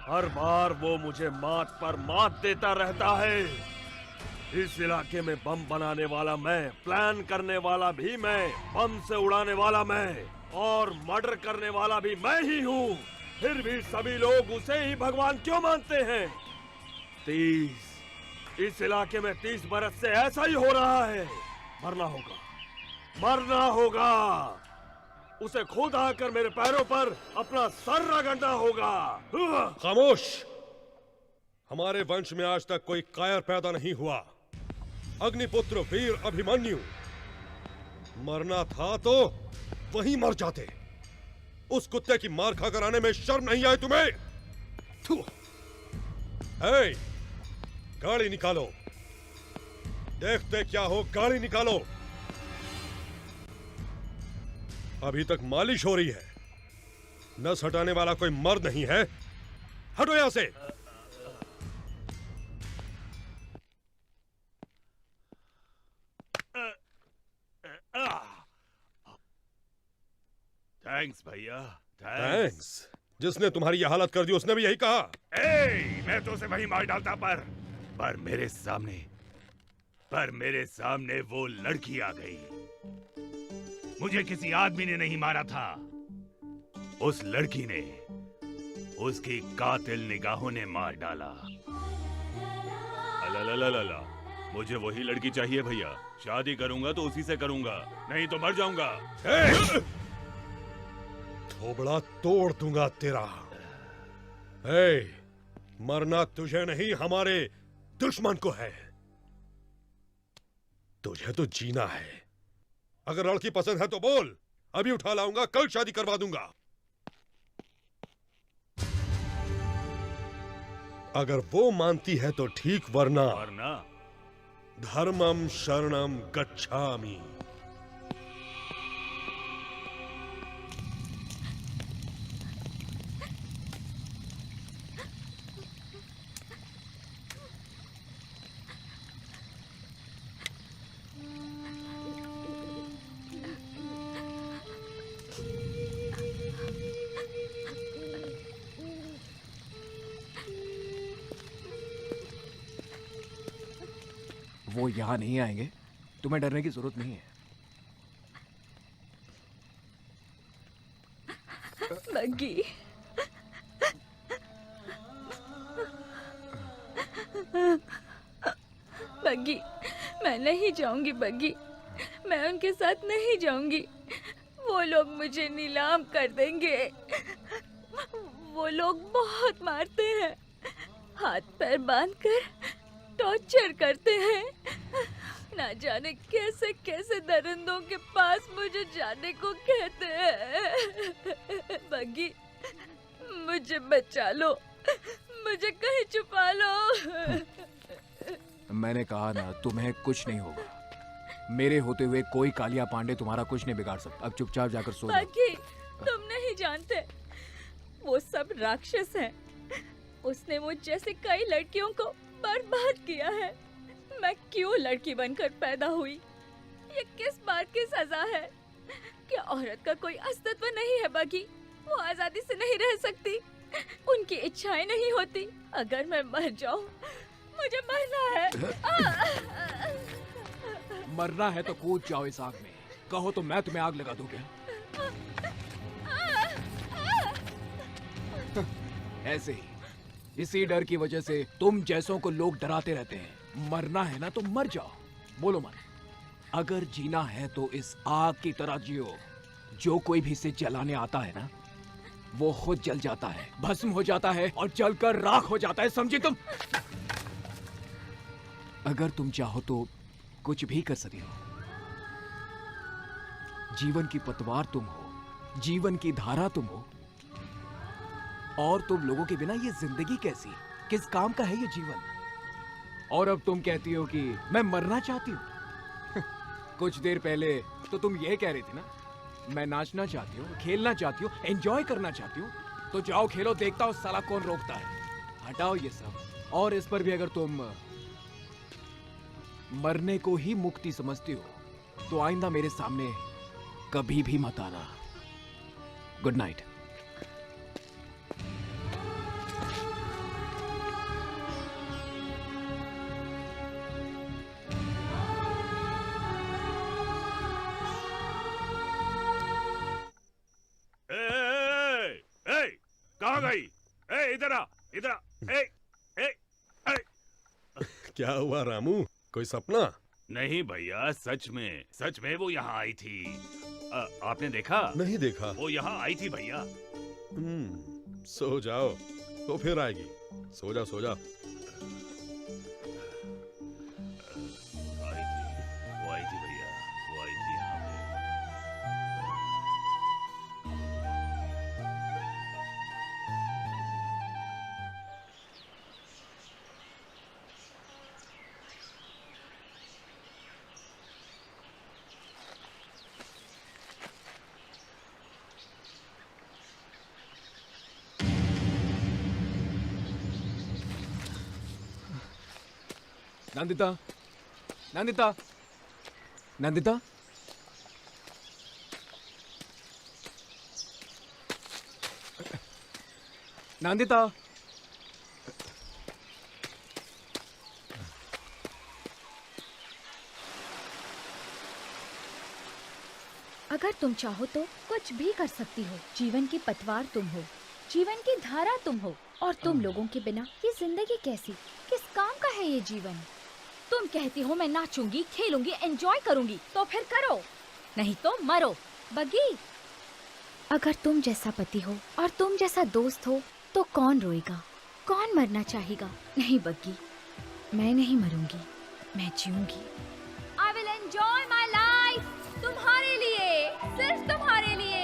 हर बार वो मुझे मात पर मात देता रहता है। इस इलाके में बम बनाने वाला मैं, प्लान करने वाला भी मैं, बम से उड़ाने वाला मैं और मर्डर करने वाला भी मैं ही हूँ। फिर भी सभी लोग उसे ही भगवान क्यों मानते हैं? 30 इस इलाके में 30 बरस से ऐसा ही हो रहा है। मरना होगा, मरना होगा। उसे खुद आकर मेरे पैरों पर अपना सर रगड़ना होगा। खामोश! हमारे वंश में आज तक कोई कायर पैदा नहीं हुआ। अग्निपुत्र वीर अभिमन्यु, मरना था तो वहीं मर जाते। उस कुत्ते की मार खाकर आने में शर्म नहीं आई तुम्हें? हे, गाड़ी निकालो। देखते क्या हो, गाड़ी निकालो। अभी तक मालिश हो रही है। नस हटाने वाला कोई मर्द नहीं है। हटो यहां से। थैंक्स भैया, थैंक्स। जिसने तुम्हारी यह हालत कर दी उसने भी यही कहा। मैं तो उसे वही मार डालता पर मेरे सामने वो लड़की आ गई। मुझे किसी आदमी ने नहीं मारा था, उस लड़की ने, उसकी कातिल निगाहों ने मार डाला। अला, मुझे वही लड़की चाहिए भैया। शादी करूंगा तो उसी से करूंगा, नहीं तो मर जाऊंगा। थोबड़ा तोड़ दूंगा तेरा। मरना तुझे नहीं, हमारे दुश्मन को है। तुझे तो जीना है। अगर लड़की पसंद है तो बोल, अभी उठा लाऊंगा, कल शादी करवा दूंगा। अगर वो मानती है तो ठीक, वरना धर्मम शरणम गच्छामि। वो यहाँ नहीं आएंगे, तुम्हें डरने की जरूरत नहीं है। बग्गी, बग्गी, मैं नहीं जाऊंगी बग्गी, मैं उनके साथ नहीं जाऊंगी। वो लोग मुझे नीलाम कर देंगे। वो लोग बहुत मारते हैं, हाथ पैर बांधकर टॉर्चर करते हैं। ना जाने कैसे कैसे दरिंदों के पास मुझे जाने को कहते हैं। बग्गी, मुझे बचा लो, मुझे कहीं छुपा लो। मैंने कहा ना, तुम्हें कुछ नहीं होगा। मेरे होते हुए कोई कालिया पांडे तुम्हारा कुछ नहीं बिगाड़ सकता। अब चुपचाप जाकर सो जाओ। बग्गी, तुम नहीं जानते, वो सब राक्षस हैं। उसने मुझ जैसे कई लड़कियों को बर्बाद किया है। मैं क्यों लड़की बनकर पैदा हुई? ये किस बात की सजा है? क्या औरत का कोई अस्तित्व नहीं है बग्गी? वो आजादी से नहीं रह सकती, उनकी इच्छाएं नहीं होती। अगर मैं मर जाऊं, मुझे मरना है। मरना है तो कूद जाओ इस आग में। कहो तो मैं तुम्हें आग लगा दूं क्या? ऐसे ही, इसी डर की वजह से तुम जैसों को लोग डराते रहते हैं। मरना है ना तो मर जाओ। बोलो मन, अगर जीना है तो इस आग की तरह जियो। जो कोई भी इसे जलाने आता है ना, वो खुद जल जाता है, भस्म हो जाता है और जलकर राख हो जाता है। समझी तुम? अगर तुम चाहो तो कुछ भी कर सकते हो। जीवन की पतवार तुम हो, जीवन की धारा तुम हो। और तुम लोगों के बिना ये जिंदगी कैसी, किस काम का है ये जीवन? और अब तुम कहती हो कि मैं मरना चाहती हूँ। कुछ देर पहले तो तुम ये कह रही थी ना, मैं नाचना चाहती हूँ, खेलना चाहती हूँ, एंजॉय करना चाहती हूँ। तो जाओ खेलो, देखता हूँ साला कौन रोकता है। हटाओ ये सब। और इस पर भी अगर तुम मरने को ही मुक्ति समझती हो तो आइंदा मेरे सामने कभी भी मत आना। Good night. कहाँ गई? इधर आ, इधर आ। क्या हुआ रामू, कोई सपना? नहीं भैया, सच में वो यहाँ आई थी। आपने देखा? नहीं देखा। वो यहाँ आई थी भैया। सो जाओ, तो फिर आएगी। सो जा सो जा। वो आई थी भैया, वो आई थी यहाँ पे। नंदिता, नंदिता, नंदिता, नंदिता। अगर तुम चाहो तो कुछ भी कर सकती हो। जीवन की पतवार तुम हो, जीवन की धारा तुम हो। और तुम लोगों के बिना ये जिंदगी कैसी, किस काम का है ये जीवन? तुम कहती हो मैं नाचूंगी, खेलूंगी, एंजॉय करूंगी, तो फिर करो, नहीं तो मरो। बग्गी, अगर तुम जैसा पति हो और तुम जैसा दोस्त हो तो कौन रोएगा, कौन मरना चाहेगा? नहीं बग्गी, मैं नहीं मरूंगी, मैं जीऊंगी। I will enjoy my life, तुम्हारे लिए, सिर्फ तुम्हारे लिए।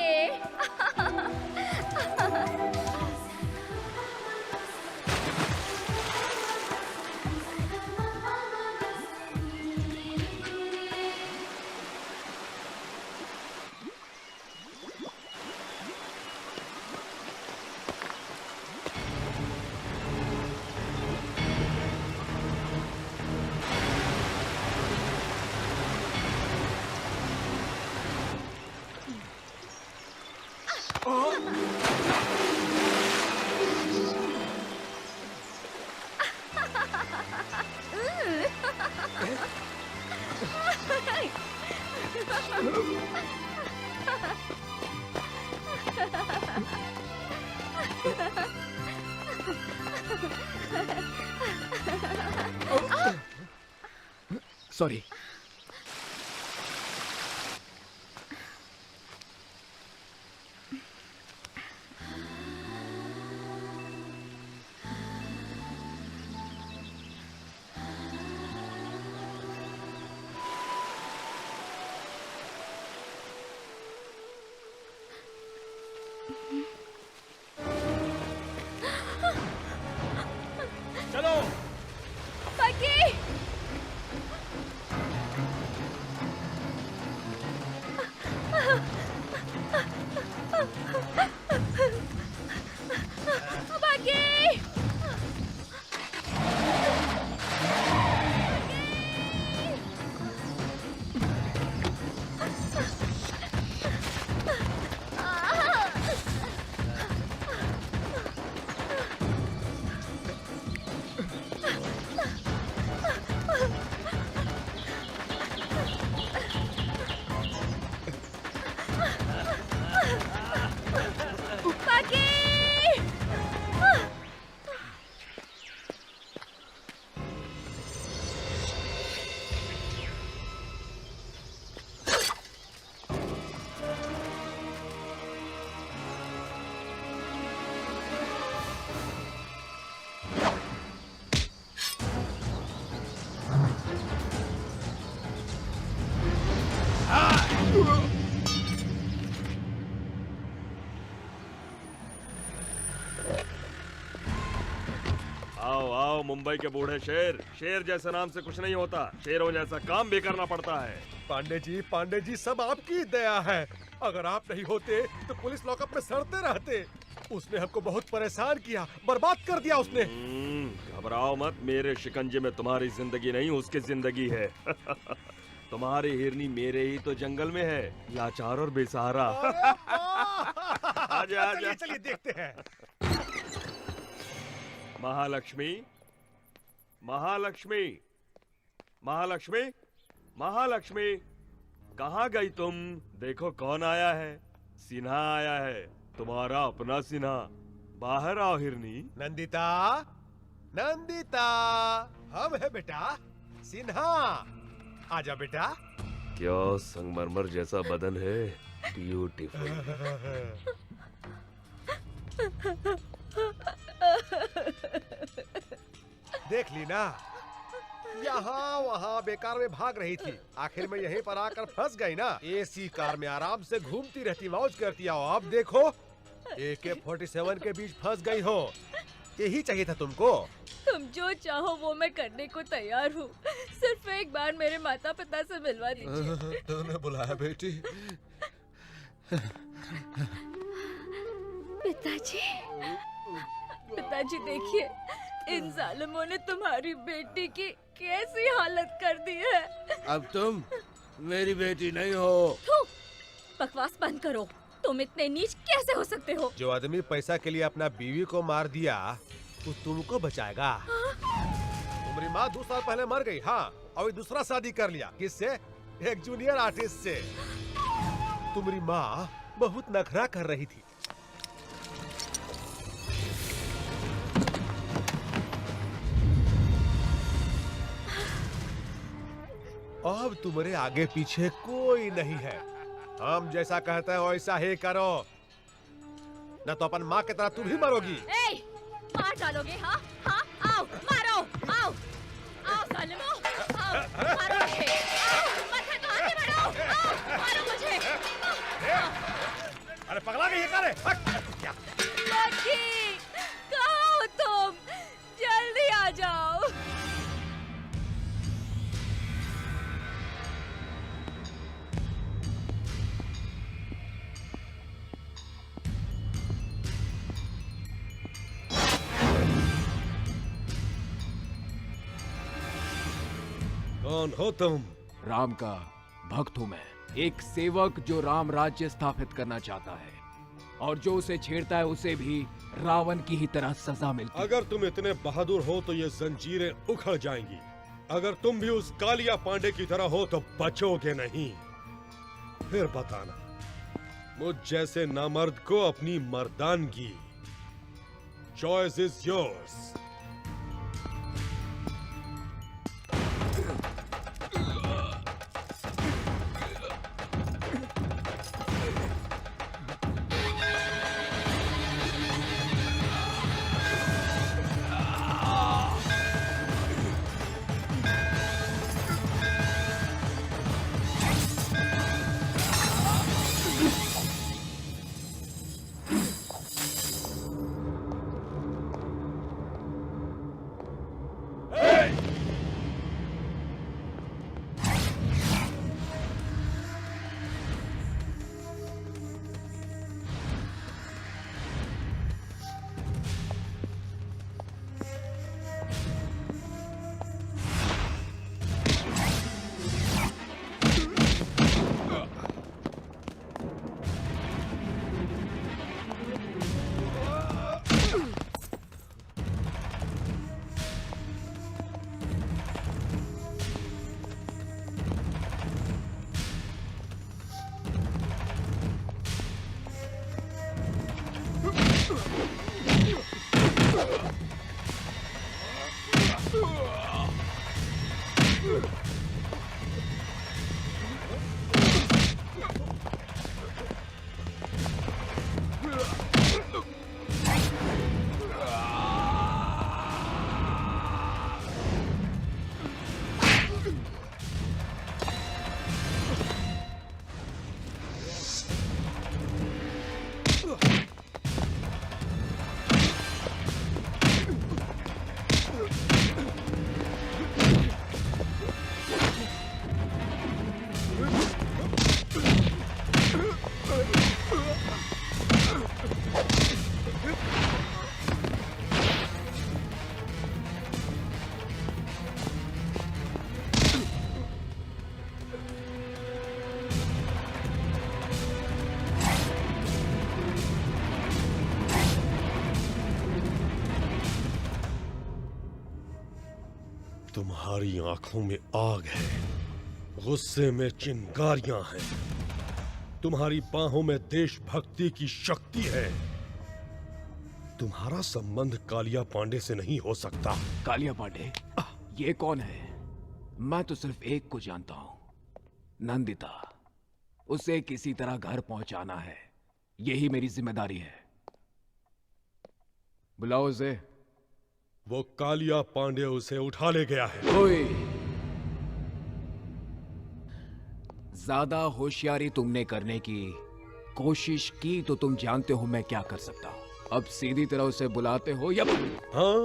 सॉरी। चलो। पकी। पकी। आओ आओ मुंबई के बूढ़े शेर। शेर जैसे नाम से कुछ नहीं होता, शेरों जैसा काम भी करना पड़ता है। पांडे जी सब आपकी दया है। अगर आप नहीं होते तो पुलिस लॉकअप में सड़ते रहते। उसने हमको बहुत परेशान किया, बर्बाद कर दिया उसने। घबराओ मत, मेरे शिकंजे में तुम्हारी जिंदगी नहीं उसकी जिंदगी है। तुम्हारी हिरनी मेरे ही तो जंगल में है, लाचार और बेसहारा। आजा आजा। चलिए देखते हैं। महालक्ष्मी, महालक्ष्मी, महालक्ष्मी, महालक्ष्मी, कहाँ गई तुम? देखो कौन आया है। सिन्हा आया है, तुम्हारा अपना सिन्हा। बाहर आओ हिरनी। नंदिता, नंदिता, हम है बेटा सिन्हा। आजा बेटा। क्या संगमरमर जैसा बदन है, ब्यूटीफुल। देख ली ना, यहाँ वहाँ बेकार में भाग रही थी, आखिर में यहीं पर आकर फंस गई ना। एसी कार में आराम से घूमती रहती, मौज करती। आओ अब देखो, AK-47 के बीच फंस गई हो। यही चाहिए था तुमको। तुम जो चाहो वो मैं करने को तैयार हूँ। सिर्फ एक बार मेरे माता पिता से मिलवा दीजिए। तूने बुलाया बेटी? पिताजी, पिताजी देखिए, इन जालिमों ने तुम्हारी बेटी की कैसी हालत कर दी है। अब तुम मेरी बेटी नहीं हो। बकवास बंद करो। तुम इतने नीच कैसे हो सकते हो? जो आदमी पैसा के लिए अपना बीवी को मार दिया, वो तुमको बचाएगा? तुम्हारी माँ 2 साल पहले मर गई। हाँ, और दूसरा शादी कर लिया। किससे? एक जूनियर आर्टिस्ट से। तुम्हारी माँ बहुत नखरा कर रही थी। अब तुम्हारे आगे पीछे कोई नहीं है। हम जैसा कहते हैं वैसा ही करो, न तो अपन माँ की तरह तुम ही मरोगी। मार डालोगे? हाँ हाँ, आओ मारो, आओ आओ जालिमों, आओ मारो मुझे, आओ माथा तो आगे बढ़ाओ, आओ मारो मुझे। अरे पगला गई है क्या रे? लकी, कहाँ हो तुम? जल्दी आ जाओ। कौन हो तुम? राम का भक्त हूं मैं, एक सेवक जो राम राज्य स्थापित करना चाहता है, और जो उसे छेड़ता है उसे भी रावण की ही तरह सजा मिलती है। अगर तुम इतने बहादुर हो तो ये जंजीरें उखड़ जाएंगी। अगर तुम भी उस कालिया पांडे की तरह हो तो बचोगे नहीं। फिर बताना, मुझ जैसे नामर्द को अपनी मर्दानगी choice is yours. तुम्हारी आंखों में आग है, गुस्से में चिंगारियां हैं, तुम्हारी बाहों में देशभक्ति की शक्ति है। तुम्हारा संबंध कालिया पांडे से नहीं हो सकता। कालिया पांडे? ये कौन है? मैं तो सिर्फ एक को जानता हूं, नंदिता। उसे किसी तरह घर पहुंचाना है, यही मेरी जिम्मेदारी है। बुलाओ उसे। वो कालिया पांडे उसे उठा ले गया है। ओए, ज्यादा होशियारी तुमने करने की कोशिश की तो तुम जानते हो मैं क्या कर सकता हूं। अब सीधी तरह उसे बुलाते हो या? हाँ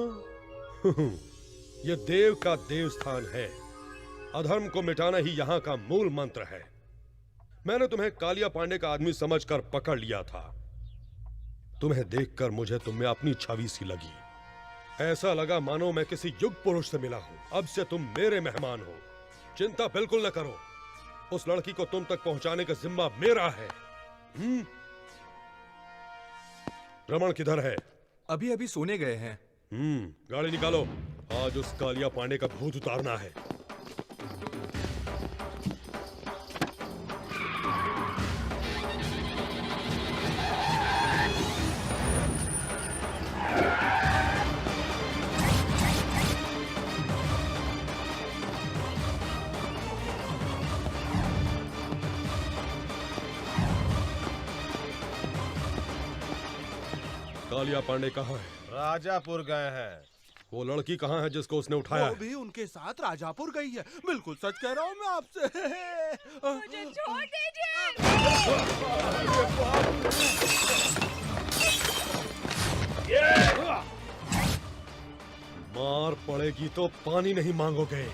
ये देव का देवस्थान है, अधर्म को मिटाना ही यहाँ का मूल मंत्र है। मैंने तुम्हें कालिया पांडे का आदमी समझकर पकड़ लिया था। तुम्हें देखकर मुझे तुम में अपनी छवि सी लगी। ऐसा लगा मानो मैं किसी युग पुरुष से मिला हूं। अब से तुम मेरे मेहमान हो, चिंता बिल्कुल न करो। उस लड़की को तुम तक पहुंचाने का जिम्मा मेरा है। रमन किधर है? अभी अभी सोने गए हैं। गाड़ी निकालो, आज उस कालिया पांडे का भूत उतारना है। कालिया पांडे कहाँ है? राजापुर गए हैं। वो लड़की कहाँ है जिसको उसने उठाया? वो भी उनके साथ राजापुर गई है। बिल्कुल सच कह रहा हूँ मैं आपसे। मुझे छोड़ दीजिए। मार पड़ेगी तो पानी नहीं मांगोगे।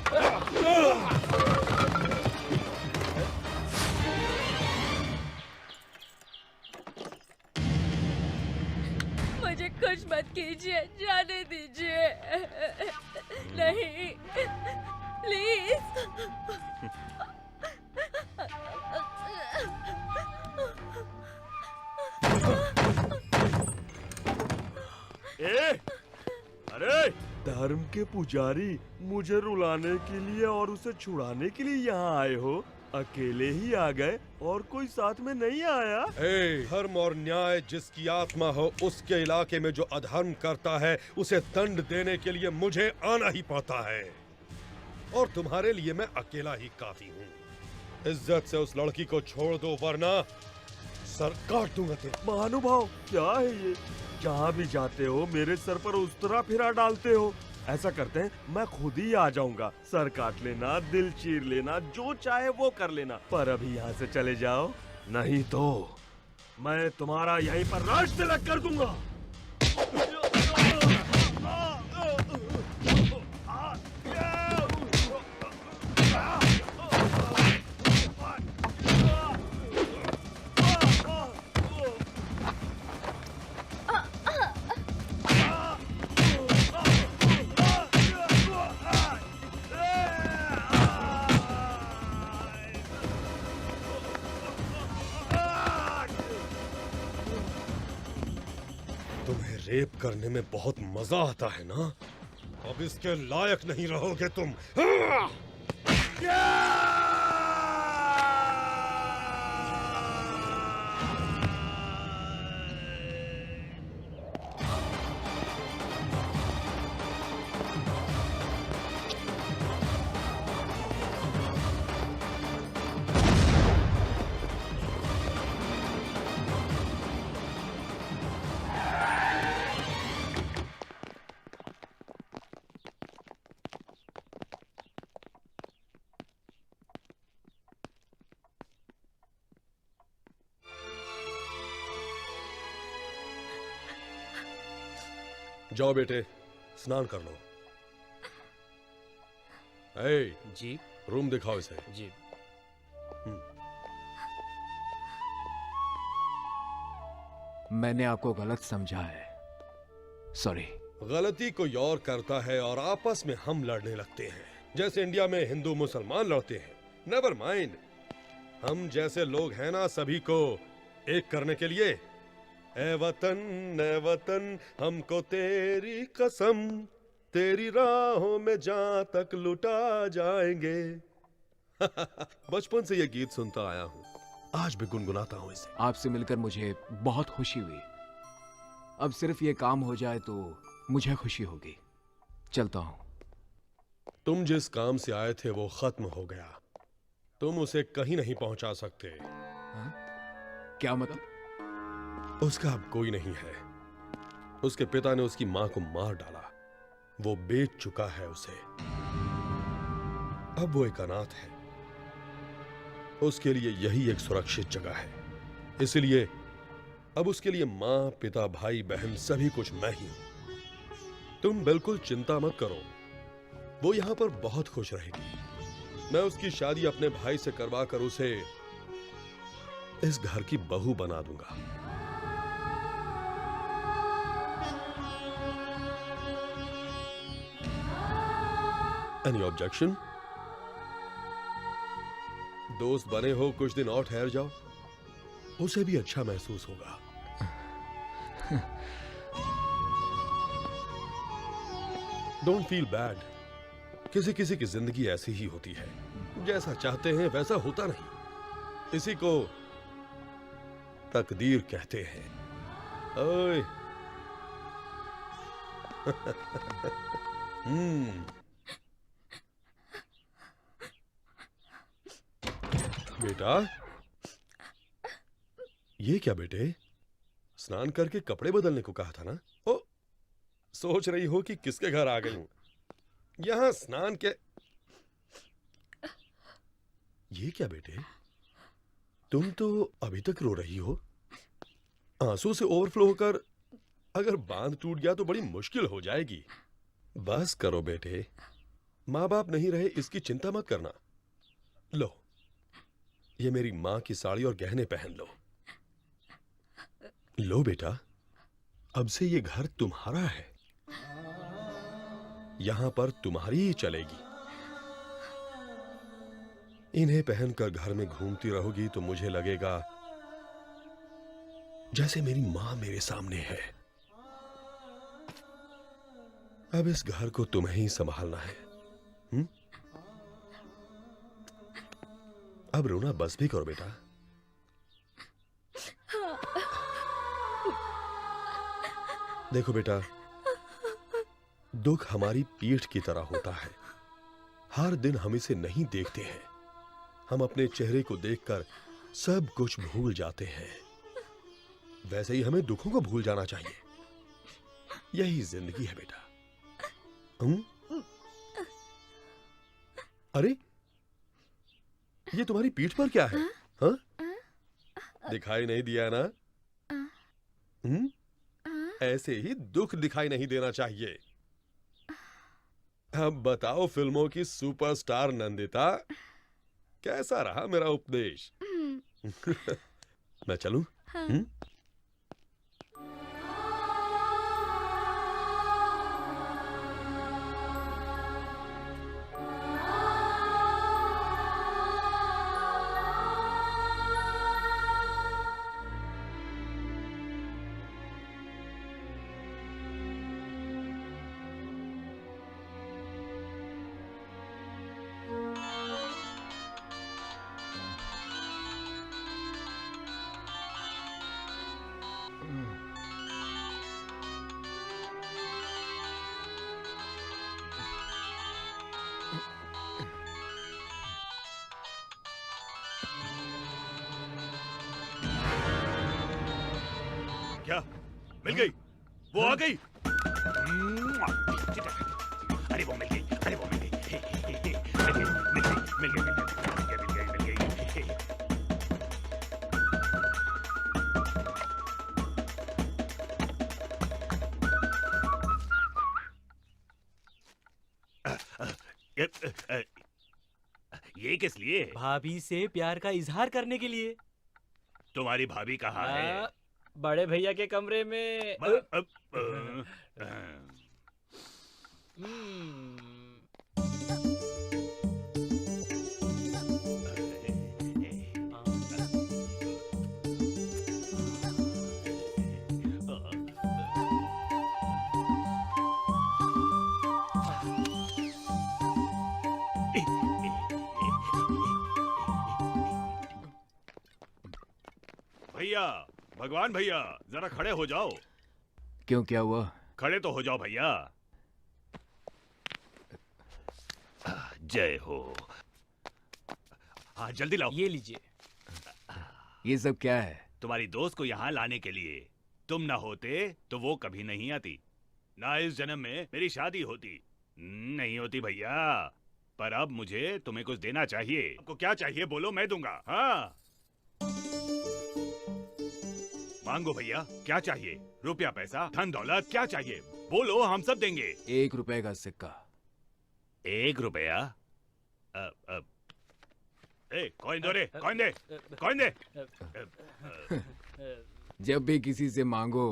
मुझे कुछ मत कीजिए, जाने दीजिए। नहीं, प्लीज। अरे धर्म के पुजारी, मुझे रुलाने के लिए और उसे छुड़ाने के लिए यहाँ आए हो? अकेले ही आ गए और कोई साथ में नहीं आया? धर्म और न्याय जिसकी आत्मा हो उसके इलाके में जो अधर्म करता है उसे दंड देने के लिए मुझे आना ही पड़ता है, और तुम्हारे लिए मैं अकेला ही काफी हूँ। इज्जत से उस लड़की को छोड़ दो वरना सर काट दूंगा तेरा। महानुभाव, क्या है ये? जहाँ भी जाते हो मेरे सर पर उस्तरा फिरा डालते हो। ऐसा करते हैं, मैं खुद ही आ जाऊंगा। सर काट लेना, दिल चीर लेना, जो चाहे वो कर लेना, पर अभी यहाँ से चले जाओ, नहीं तो मैं तुम्हारा यहीं पर राज तिलक कर दूंगा। रेप करने में बहुत मजा आता है ना? अब इसके लायक नहीं रहोगे तुम। जाओ बेटे, स्नान कर लो। जी। रूम दिखाओ इसे। जी। मैंने आपको गलत समझा है, सॉरी। गलती कोई और करता है और आपस में हम लड़ने लगते हैं, जैसे इंडिया में हिंदू मुसलमान लड़ते हैं। नेवर माइंड, हम जैसे लोग हैं ना, सभी को एक करने के लिए। ए वतन हमको तेरी कसम, तेरी राहों में जहां तक लुटा जाएंगे। बचपन से ये गीत सुनता आया हूँ, आज भी गुनगुनाता हूँ इसे। आपसे मिलकर मुझे बहुत खुशी हुई। अब सिर्फ ये काम हो जाए तो मुझे खुशी होगी। चलता हूँ। तुम जिस काम से आए थे वो खत्म हो गया, तुम उसे कहीं नहीं पहुंचा सकते। क्या मतलब? उसका अब कोई नहीं है। उसके पिता ने उसकी मां को मार डाला, वो बेच चुका है उसे। अब वो एक अनाथ है, उसके लिए यही एक सुरक्षित जगह है। इसलिए अब उसके लिए मां, पिता, भाई, बहन सभी कुछ मैं ही हूं। तुम बिल्कुल चिंता मत करो, वो यहां पर बहुत खुश रहेगी। मैं उसकी शादी अपने भाई से करवा कर उसे इस घर की बहू बना दूंगा। Any objection? दोस्त बने हो, कुछ दिन और ठहर जाओ, उसे भी अच्छा महसूस होगा। Don't feel bad. किसी किसी की जिंदगी ऐसी ही होती है, जैसा चाहते हैं वैसा होता नहीं। इसी को तकदीर कहते हैं। ओए बेटा, ये क्या बेटे? स्नान करके कपड़े बदलने को कहा था ना? ओ, सोच रही हो कि किसके घर आ गई हूं? यहां स्नान के। ये क्या बेटे, तुम तो अभी तक रो रही हो। आंसू से ओवरफ्लो होकर अगर बांध टूट गया तो बड़ी मुश्किल हो जाएगी। बस करो बेटे, माँ बाप नहीं रहे इसकी चिंता मत करना। लो, ये मेरी मां की साड़ी और गहने पहन लो। लो बेटा, अब से ये घर तुम्हारा है, यहां पर तुम्हारी ही चलेगी। इन्हें पहनकर घर में घूमती रहोगी तो मुझे लगेगा जैसे मेरी मां मेरे सामने है। अब इस घर को तुम्हें ही संभालना है। अब रोना बस भी करो बेटा। देखो बेटा, दुख हमारी पीठ की तरह होता है। हर दिन हम इसे नहीं देखते हैं। हम अपने चेहरे को देखकर सब कुछ भूल जाते हैं। वैसे ही हमें दुखों को भूल जाना चाहिए। यही जिंदगी है बेटा। अरे, ये तुम्हारी पीठ पर क्या है? हाँ? दिखाई नहीं दिया ना? ऐसे ही दुख दिखाई नहीं देना चाहिए। अब बताओ फिल्मों की सुपरस्टार नंदिता, कैसा रहा मेरा उपदेश? मैं चलूं? क्या मिल गई? वो आ गई? अरे वो मिल गई, अरे वो मिल गई, मिल गई। ये किस लिए? भाभी से प्यार का इजहार करने के लिए। तुम्हारी भाभी कहाँ है? बड़े भैया के कमरे में। भैया, भगवान भैया, जरा खड़े हो जाओ। क्यों, क्या हुआ? खड़े तो हो जाओ भैया। जय हो। हाँ, जल्दी लाओ। ये लीजिए। ये सब क्या है? तुम्हारी दोस्त को यहाँ लाने के लिए। तुम ना होते तो वो कभी नहीं आती। ना इस जन्म में मेरी शादी होती। नहीं होती भैया। पर अब मुझे तुम्हें कुछ देना चाहिए। आपको क्या चाहिए बोलो, मैं दूंगा। हाँ, मांगो भैया, क्या चाहिए? रुपया, पैसा, धन दौलत, क्या चाहिए बोलो, हम सब देंगे। 1 रुपए का सिक्का। 1 रुपया? कॉइन दो रे, कॉइन दे, कॉइन दे। जब भी किसी से मांगो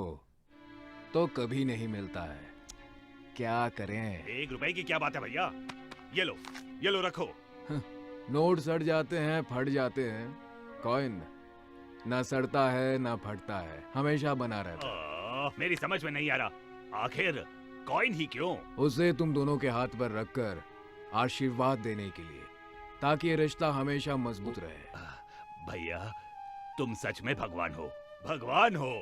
तो कभी नहीं मिलता है। क्या करें? 1 रुपए की क्या बात है भैया? ये लो रखो। नोट सड़ जाते हैं, फट जाते हैं। कॉइन ना सड़ता है ना फटता है, हमेशा बना रहता है। मेरी समझ में नहीं आ रहा, आखिर कॉइन ही क्यों? उसे तुम दोनों के हाथ पर रखकर आशीर्वाद देने के लिए, ताकि ये रिश्ता हमेशा मजबूत रहे। भैया, तुम सच में भगवान हो, भगवान हो।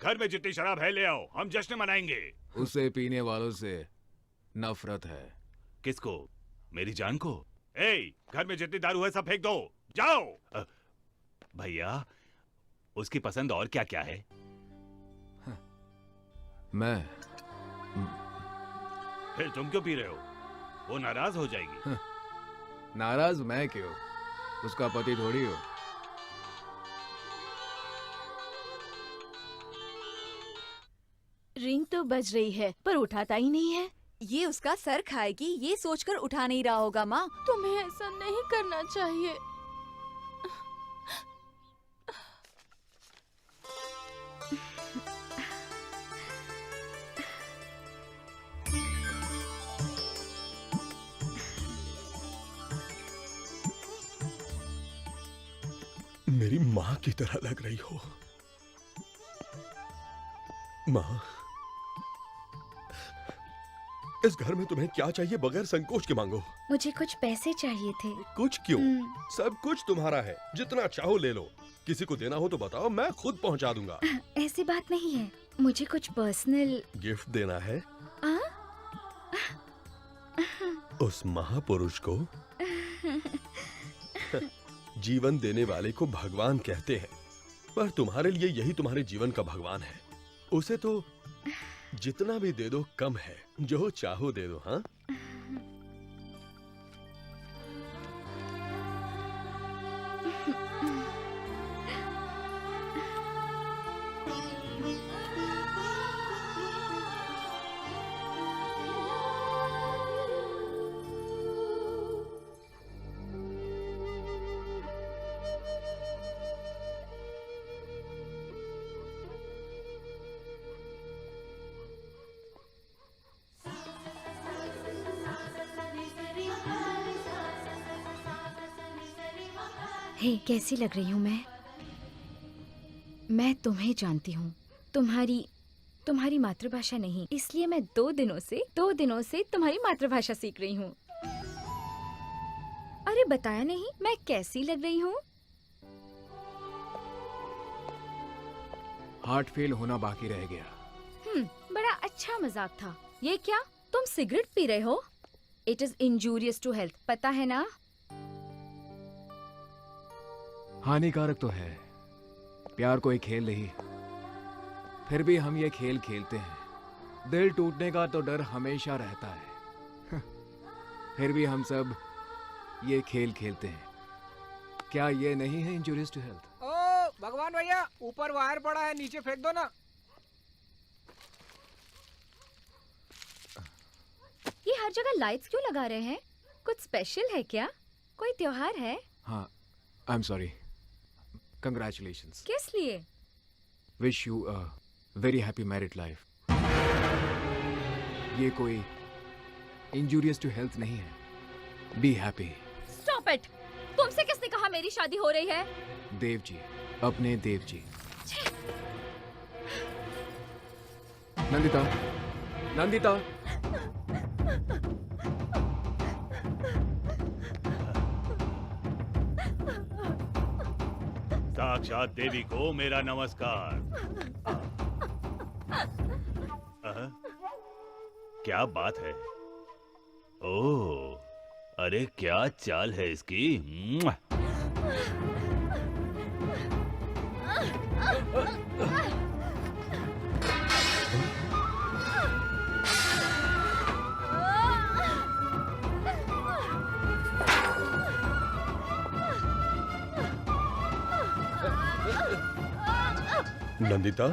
घर में जितनी शराब है ले आओ, हम जश्न मनाएंगे। उसे पीने वालों से नफरत है। किसको? मेरी जान को? घर में जितनी दारू है सब फेंक दो, जाओ। भैया, उसकी पसंद और क्या क्या है? मैं। फिर तुम क्यों पी रहे हो? वो नाराज हो जाएगी। नाराज मैं क्यों? उसका पति थोड़ी हो। रिंग तो बज रही है पर उठाता ही नहीं है। ये उसका सर खाएगी, ये सोचकर उठा नहीं रहा होगा। माँ, तुम्हें ऐसा नहीं करना चाहिए। मेरी माँ की तरह लग रही हो। माँ, इस घर में तुम्हें क्या चाहिए बगैर संकोच के मांगो। मुझे कुछ पैसे चाहिए थे। कुछ क्यों, सब कुछ तुम्हारा है, जितना चाहो ले लो। किसी को देना हो तो बताओ, मैं खुद पहुंचा दूंगा। ऐसी बात नहीं है, मुझे कुछ पर्सनल गिफ्ट देना है आ? उस महापुरुष को। जीवन देने वाले को भगवान कहते हैं, पर तुम्हारे लिए यही तुम्हारे जीवन का भगवान है। उसे तो जितना भी दे दो कम है, जो चाहो दे दो। हाँ, हे, कैसी लग रही हूँ मैं तुम्हें जानती हूँ, तुम्हारी मातृभाषा नहीं, इसलिए मैं 2 दिनों से तुम्हारी मातृभाषा सीख रही हूँ। अरे बताया नहीं मैं कैसी लग रही हूँ? हार्ट फेल होना बाकी रह गया। बड़ा अच्छा मजाक था। ये क्या, तुम सिगरेट पी रहे हो? It is injurious to health, पता है ना? हानिकारक तो है, प्यार कोई खेल नहीं, फिर भी हम ये खेल खेलते हैं। दिल टूटने का तो डर हमेशा रहता है, फिर भी हम सब ये खेल खेलते हैं। क्या ये नहीं है इंजूरियस टू हेल्थ? ओ भगवान भैया, ऊपर वायर पड़ा है, नीचे फेंक दो ना। ये हर जगह लाइट्स क्यों लगा रहे हैं? कुछ स्पेशल है क्या? कोई त्योहार है? हाँ, आई एम सॉरी। कंग्रेचुलेशंस। किस लिए? Wish you a very happy married life. ये कोई इंजूरियस टू हेल्थ नहीं है। Be happy. Stop it! तुमसे किसने कहा मेरी शादी हो रही है? देव जी, अपने देव जी। नंदिता। साक्षात देवी को मेरा नमस्कार। क्या बात है? ओह, अरे क्या चाल है इसकी। नंदिता,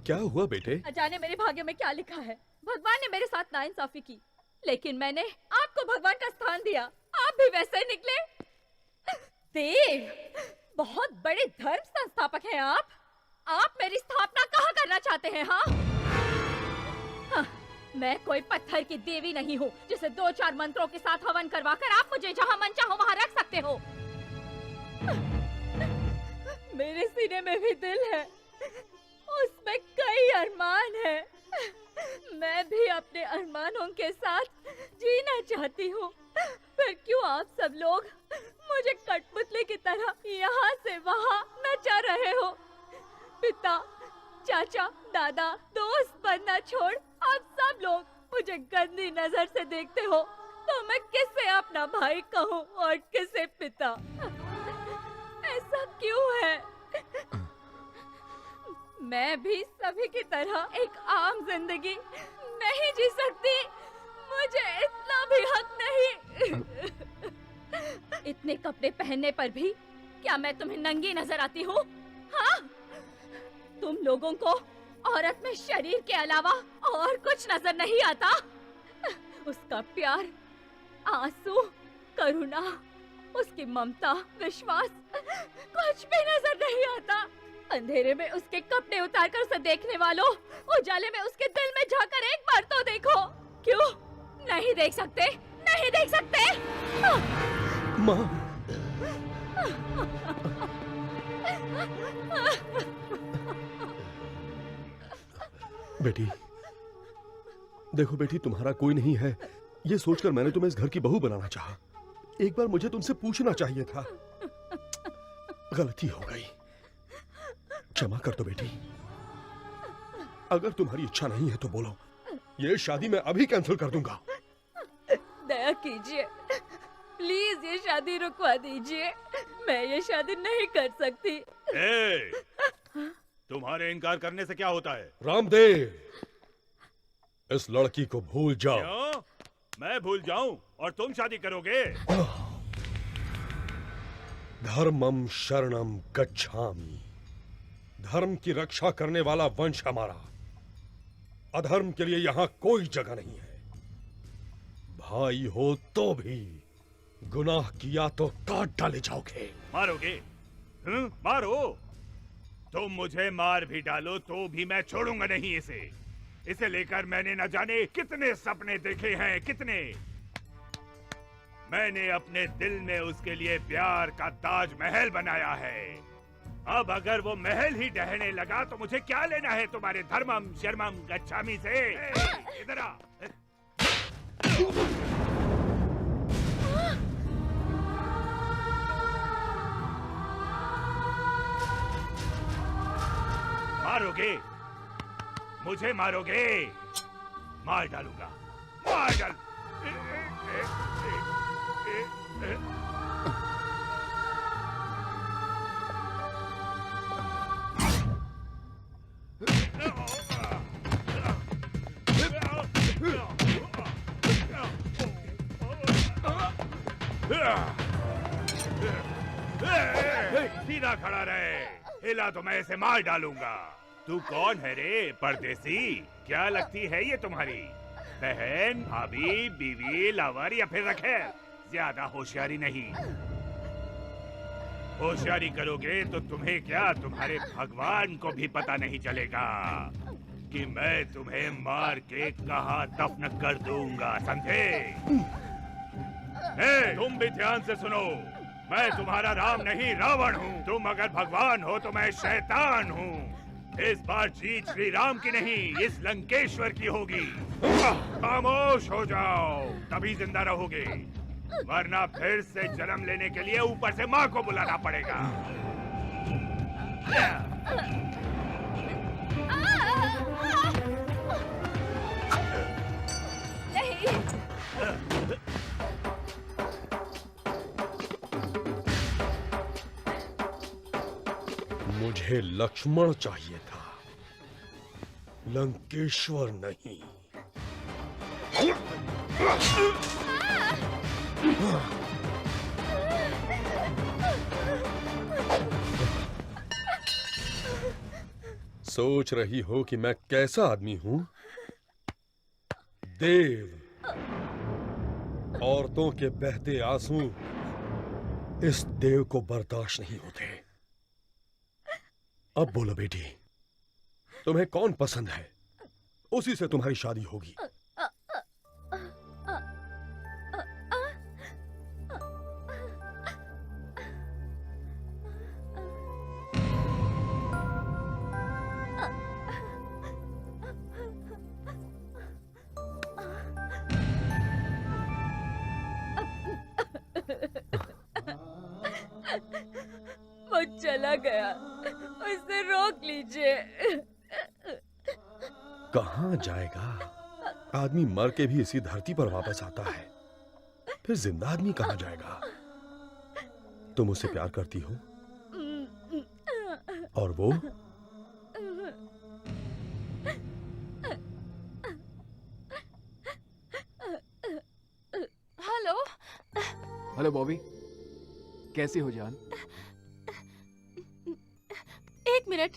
क्या हुआ बेटे? जाने मेरे भाग्य में क्या लिखा है। भगवान ने मेरे साथ नाइंसाफी की, लेकिन मैंने आपको भगवान का स्थान दिया, आप भी वैसे ही निकले। देव, बहुत बड़े धर्म संस्थापक हैं आप मेरी स्थापना कहाँ करना चाहते हैं? हाँ, मैं कोई पत्थर की देवी नहीं हूँ जिसे 2-4 मंत्रों के साथ हवन करवाकर आप मुझे जहाँ मन चाहो वहाँ रख सकते हो। मेरे सीने में भी दिल है, उसमें कई अरमान है। मैं भी अपने अरमानों के साथ जीना चाहती हूँ, पर क्यों आप सब लोग मुझे कठपुतली की तरह यहाँ से वहाँ नचा रहे हो? पिता, चाचा, दादा, दोस्त बनना छोड़ आप सब लोग मुझे गंदी नजर से देखते हो, तो मैं किसे अपना भाई कहूँ और किसे पिता? ऐसा क्यों है? मैं भी सभी की तरह एक आम जिंदगी नहीं जी सकती? मुझे इतना भी हक नहीं। इतने कपड़े पहनने पर भी क्या मैं तुम्हें नंगी नजर आती हूँ? हाँ? तुम लोगों को औरत में शरीर के अलावा और कुछ नजर नहीं आता? उसका प्यार, आंसू, करुणा, उसकी ममता, विश्वास, कुछ भी नजर नहीं आता। अंधेरे में उसके कपड़े उतारकर उसे देखने वालों, उजाले में उसके दिल में झांककर एक बार तो देखो। क्यों नहीं देख सकते? नहीं देख सकते? माँ, बेटी, देखो बेटी, तुम्हारा कोई नहीं है ये सोचकर मैंने तुम्हें इस घर की बहू बनाना चाहा। एक बार मुझे तुमसे पूछना चाहिए था। गलती हो गई, क्षमा कर दो बेटी। अगर तुम्हारी इच्छा नहीं है तो बोलो, ये शादी मैं अभी कैंसिल कर दूंगा। दया कीजिए, प्लीज ये शादी रुकवा दीजिए। मैं ये शादी नहीं कर सकती। तुम्हारे इनकार करने से क्या होता है? रामदेव, इस लड़की को भूल जाओ। क्यों? मैं भूल जाऊं और तुम शादी करोगे? धर्मम शरणम गच्छामि। धर्म की रक्षा करने वाला वंश हमारा। अधर्म के लिए यहाँ कोई जगह नहीं है। भाई हो तो भी गुनाह किया तो काट डाले जाओगे। मारोगे? मारो। तुम मुझे मार भी डालो तो भी मैं छोड़ूंगा नहीं इसे। इसे लेकर मैंने न जाने कितने सपने देखे हैं, कितने। मैंने अपने दिल में उसके लिए प्यार का ताजमहल बनाया है। अब अगर वो महल ही ढहने लगा तो मुझे क्या लेना है तुम्हारे धर्मम शर्मम गच्छामी से? इधर आ। मारोगे? मुझे मारोगे? मार डालूंगा, मार डाल। सीधा खड़ा रहे, हिला तो मैं इसे मार डालूंगा। तू कौन है रे परदेसी? क्या लगती है ये तुम्हारी बहन, भाभी, बीवी, लवर या फिर रखेल? ज्यादा होशियारी नहीं। होशियारी करोगे तो तुम्हें क्या, तुम्हारे भगवान को भी पता नहीं चलेगा कि मैं तुम्हें मार के कहाँ दफन कर दूंगा, समझे? तुम भी ध्यान से सुनो, मैं तुम्हारा राम नहीं रावण हूँ। तुम अगर भगवान हो तो मैं शैतान हूँ। इस बार जीत श्री राम की नहीं, इस लंकेश्वर की होगी। खामोश हो जाओ, तभी जिंदा रहोगे, वरना फिर से जन्म लेने के लिए ऊपर से माँ को बुलाना पड़ेगा। मुझे लक्ष्मण चाहिए था, लंकेश्वर नहीं। सोच रही हो कि मैं कैसा आदमी हूं? देव। औरतों के बहते आंसू इस देव को बर्दाश्त नहीं होते। अब बोलो बेटी, तुम्हें कौन पसंद है? उसी से तुम्हारी शादी होगी। वो चला गया, उसे रोक लीजिए। कहाँ जाएगा? आदमी मर के भी इसी धरती पर वापस आता है, फिर जिंदा आदमी कहाँ जाएगा? तुम उससे प्यार करती हो और वो? हेलो। हेलो बॉबी, कैसी हो जान? एक minute.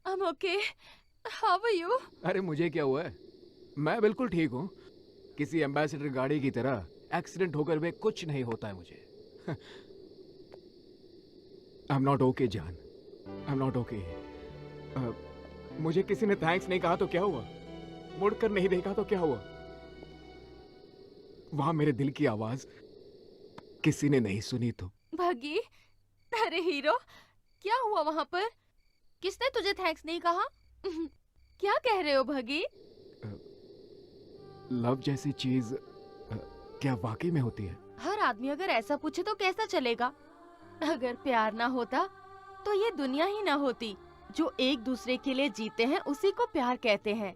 I'm okay. How are you? अरे मुझे क्या हुआ है, मैं बिल्कुल ठीक हूँ। किसी एम्बेसडर गाड़ी की तरह एक्सीडेंट होकर भी कुछ नहीं होता है मुझे। आई एम नॉट ओके जान, आई एम नॉट ओके। मुझे किसी ने थैंक्स नहीं कहा तो क्या हुआ, मुड़कर नहीं देखा तो क्या हुआ, वहां मेरे दिल की आवाज किसी ने नहीं सुनी तो। भगी, अरे हीरो, क्या हुआ वहाँ पर? किसने तुझे थैंक्स नहीं कहा? क्या कह रहे हो भगी? लव जैसी चीज क्या वाकई में होती है? हर आदमी अगर ऐसा पूछे तो कैसा चलेगा? अगर प्यार ना होता तो ये दुनिया ही ना होती। जो एक दूसरे के लिए जीते हैं उसी को प्यार कहते हैं।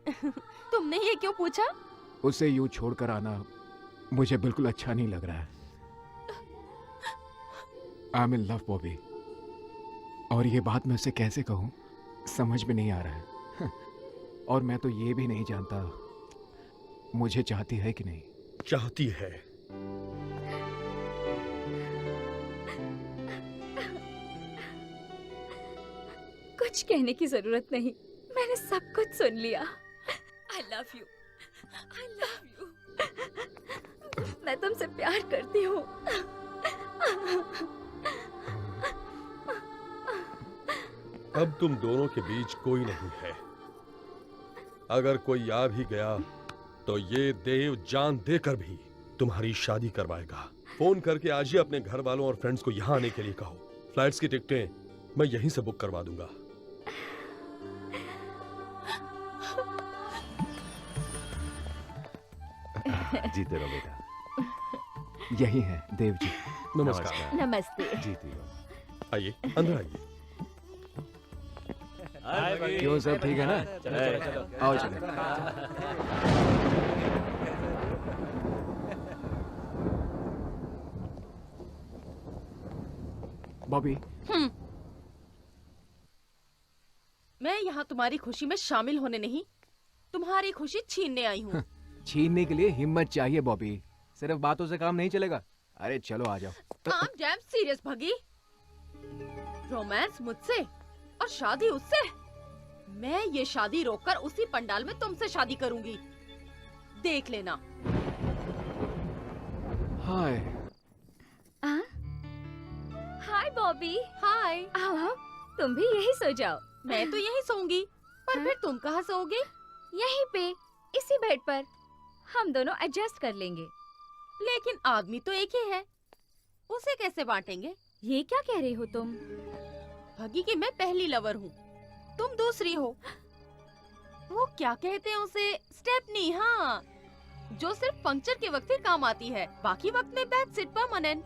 तुमने ये क्यों पूछा? उसे यूं छोड़कर आना मुझे बिल्कुल अच्छा नहीं लग रहा है। I am in love Bobby, और ये बात मैं उसे कैसे कहूँ समझ में नहीं आ रहा है। और मैं तो ये भी नहीं जानता मुझे चाहती है कि नहीं। चाहती है। कुछ कहने की जरूरत नहीं, मैंने सब कुछ सुन लिया। I love you, I love you। मैं तुमसे प्यार करती हूँ। अब तुम दोनों के बीच कोई नहीं है। अगर कोई आ भी गया तो ये देव जान देकर भी तुम्हारी शादी करवाएगा। फोन करके आज ही अपने घर वालों और फ्रेंड्स को यहाँ आने के लिए कहो। फ्लाइट्स की टिकटें मैं यहीं से बुक करवा दूंगा। जीते रहो बेटा। यही है देव जी। नमस्कार। नमस्ते। जीती रहो। आइए, अंदर आइए। क्यों, सब ठीक है ना? आओ चले। बॉबी, मैं यहाँ तुम्हारी खुशी में शामिल होने नहीं, तुम्हारी खुशी छीनने आई हूँ। छीनने के लिए हिम्मत चाहिए बॉबी, सिर्फ बातों से काम नहीं चलेगा। अरे चलो आ जाओ। I'm damn serious भगी। रोमांस मुझसे और शादी उससे। मैं ये शादी रोककर उसी पंडाल में तुमसे शादी करूंगी, देख लेना। हाय। हाय बॉबी। हाय। आओ, तुम भी यही सो जाओ। मैं तो यही सोऊंगी, पर फिर तुम कहाँ सोओगे? यहीं पे, इसी बेड पर। हम दोनों एडजस्ट कर लेंगे। लेकिन आदमी तो एक ही है, उसे कैसे बांटेंगे? ये क्या कह रही हो तुम? भगी की मैं पहली लवर हूँ, तुम दूसरी हो। वो क्या कहते हैं उसे, स्टेपनी। हाँ, जो सिर्फ पंक्चर के वक्त ही काम आती है, बाकी वक्त में back seat permanent.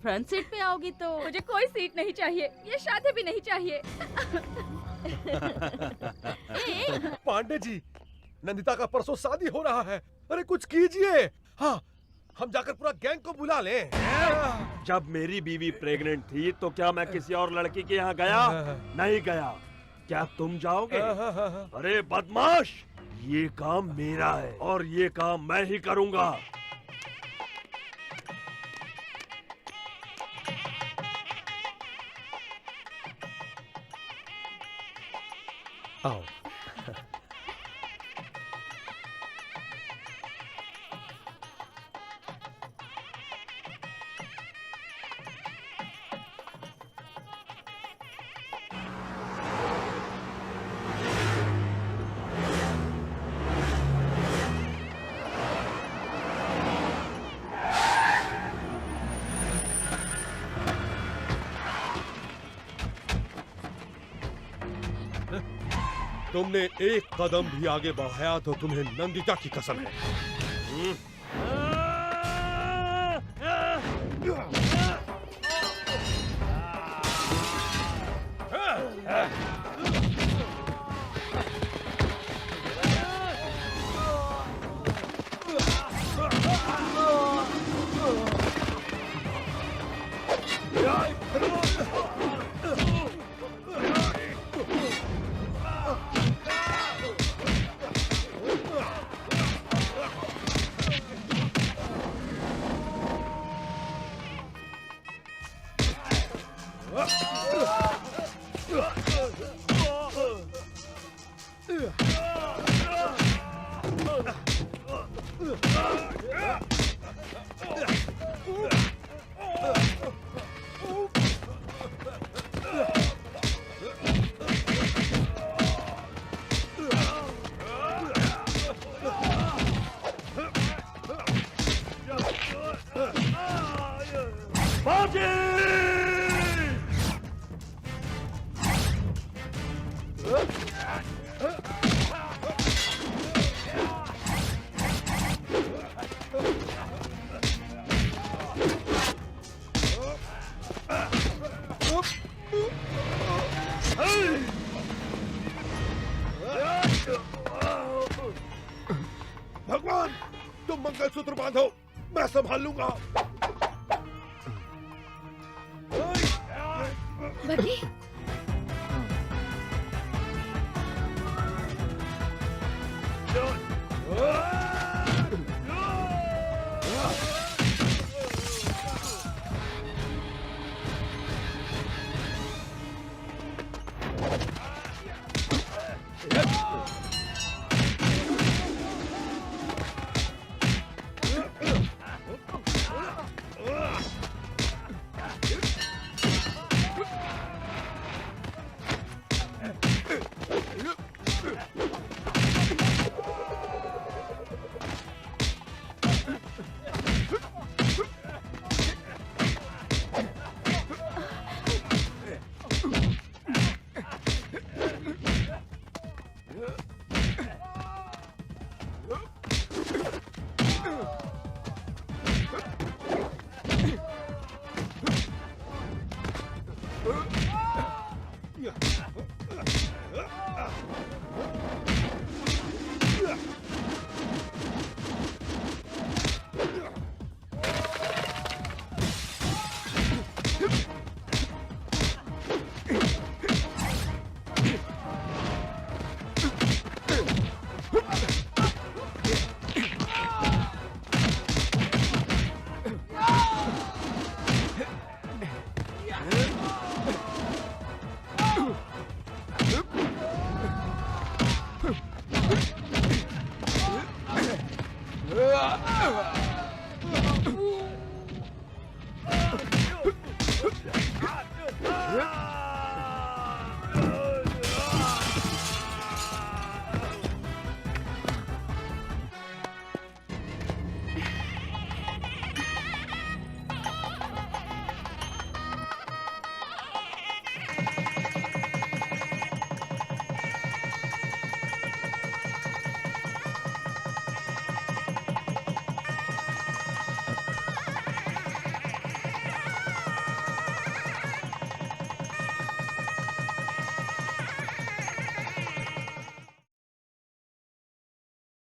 Front seat पे आओगी तो मुझे कोई सीट नहीं चाहिए, ये शादी भी नहीं चाहिए। पांडे जी, नंदिता का परसों शादी हो रहा है। अरे कुछ कीजिए। हाँ, हम जाकर पूरा गैंग को बुला लें। जब मेरी बीवी प्रेग्नेंट थी तो क्या मैं किसी और लड़की के यहाँ गया? नहीं गया। क्या तुम जाओगे? अरे बदमाश, ये काम मेरा है और ये काम मैं ही करूँगा। आओ। तुमने एक कदम भी आगे बढ़ाया तो तुम्हें नंदिता की कसम है। बाजी! भगवान, तुम मंगलसूत्र बांधो, मैं संभाल लूंगा। बगी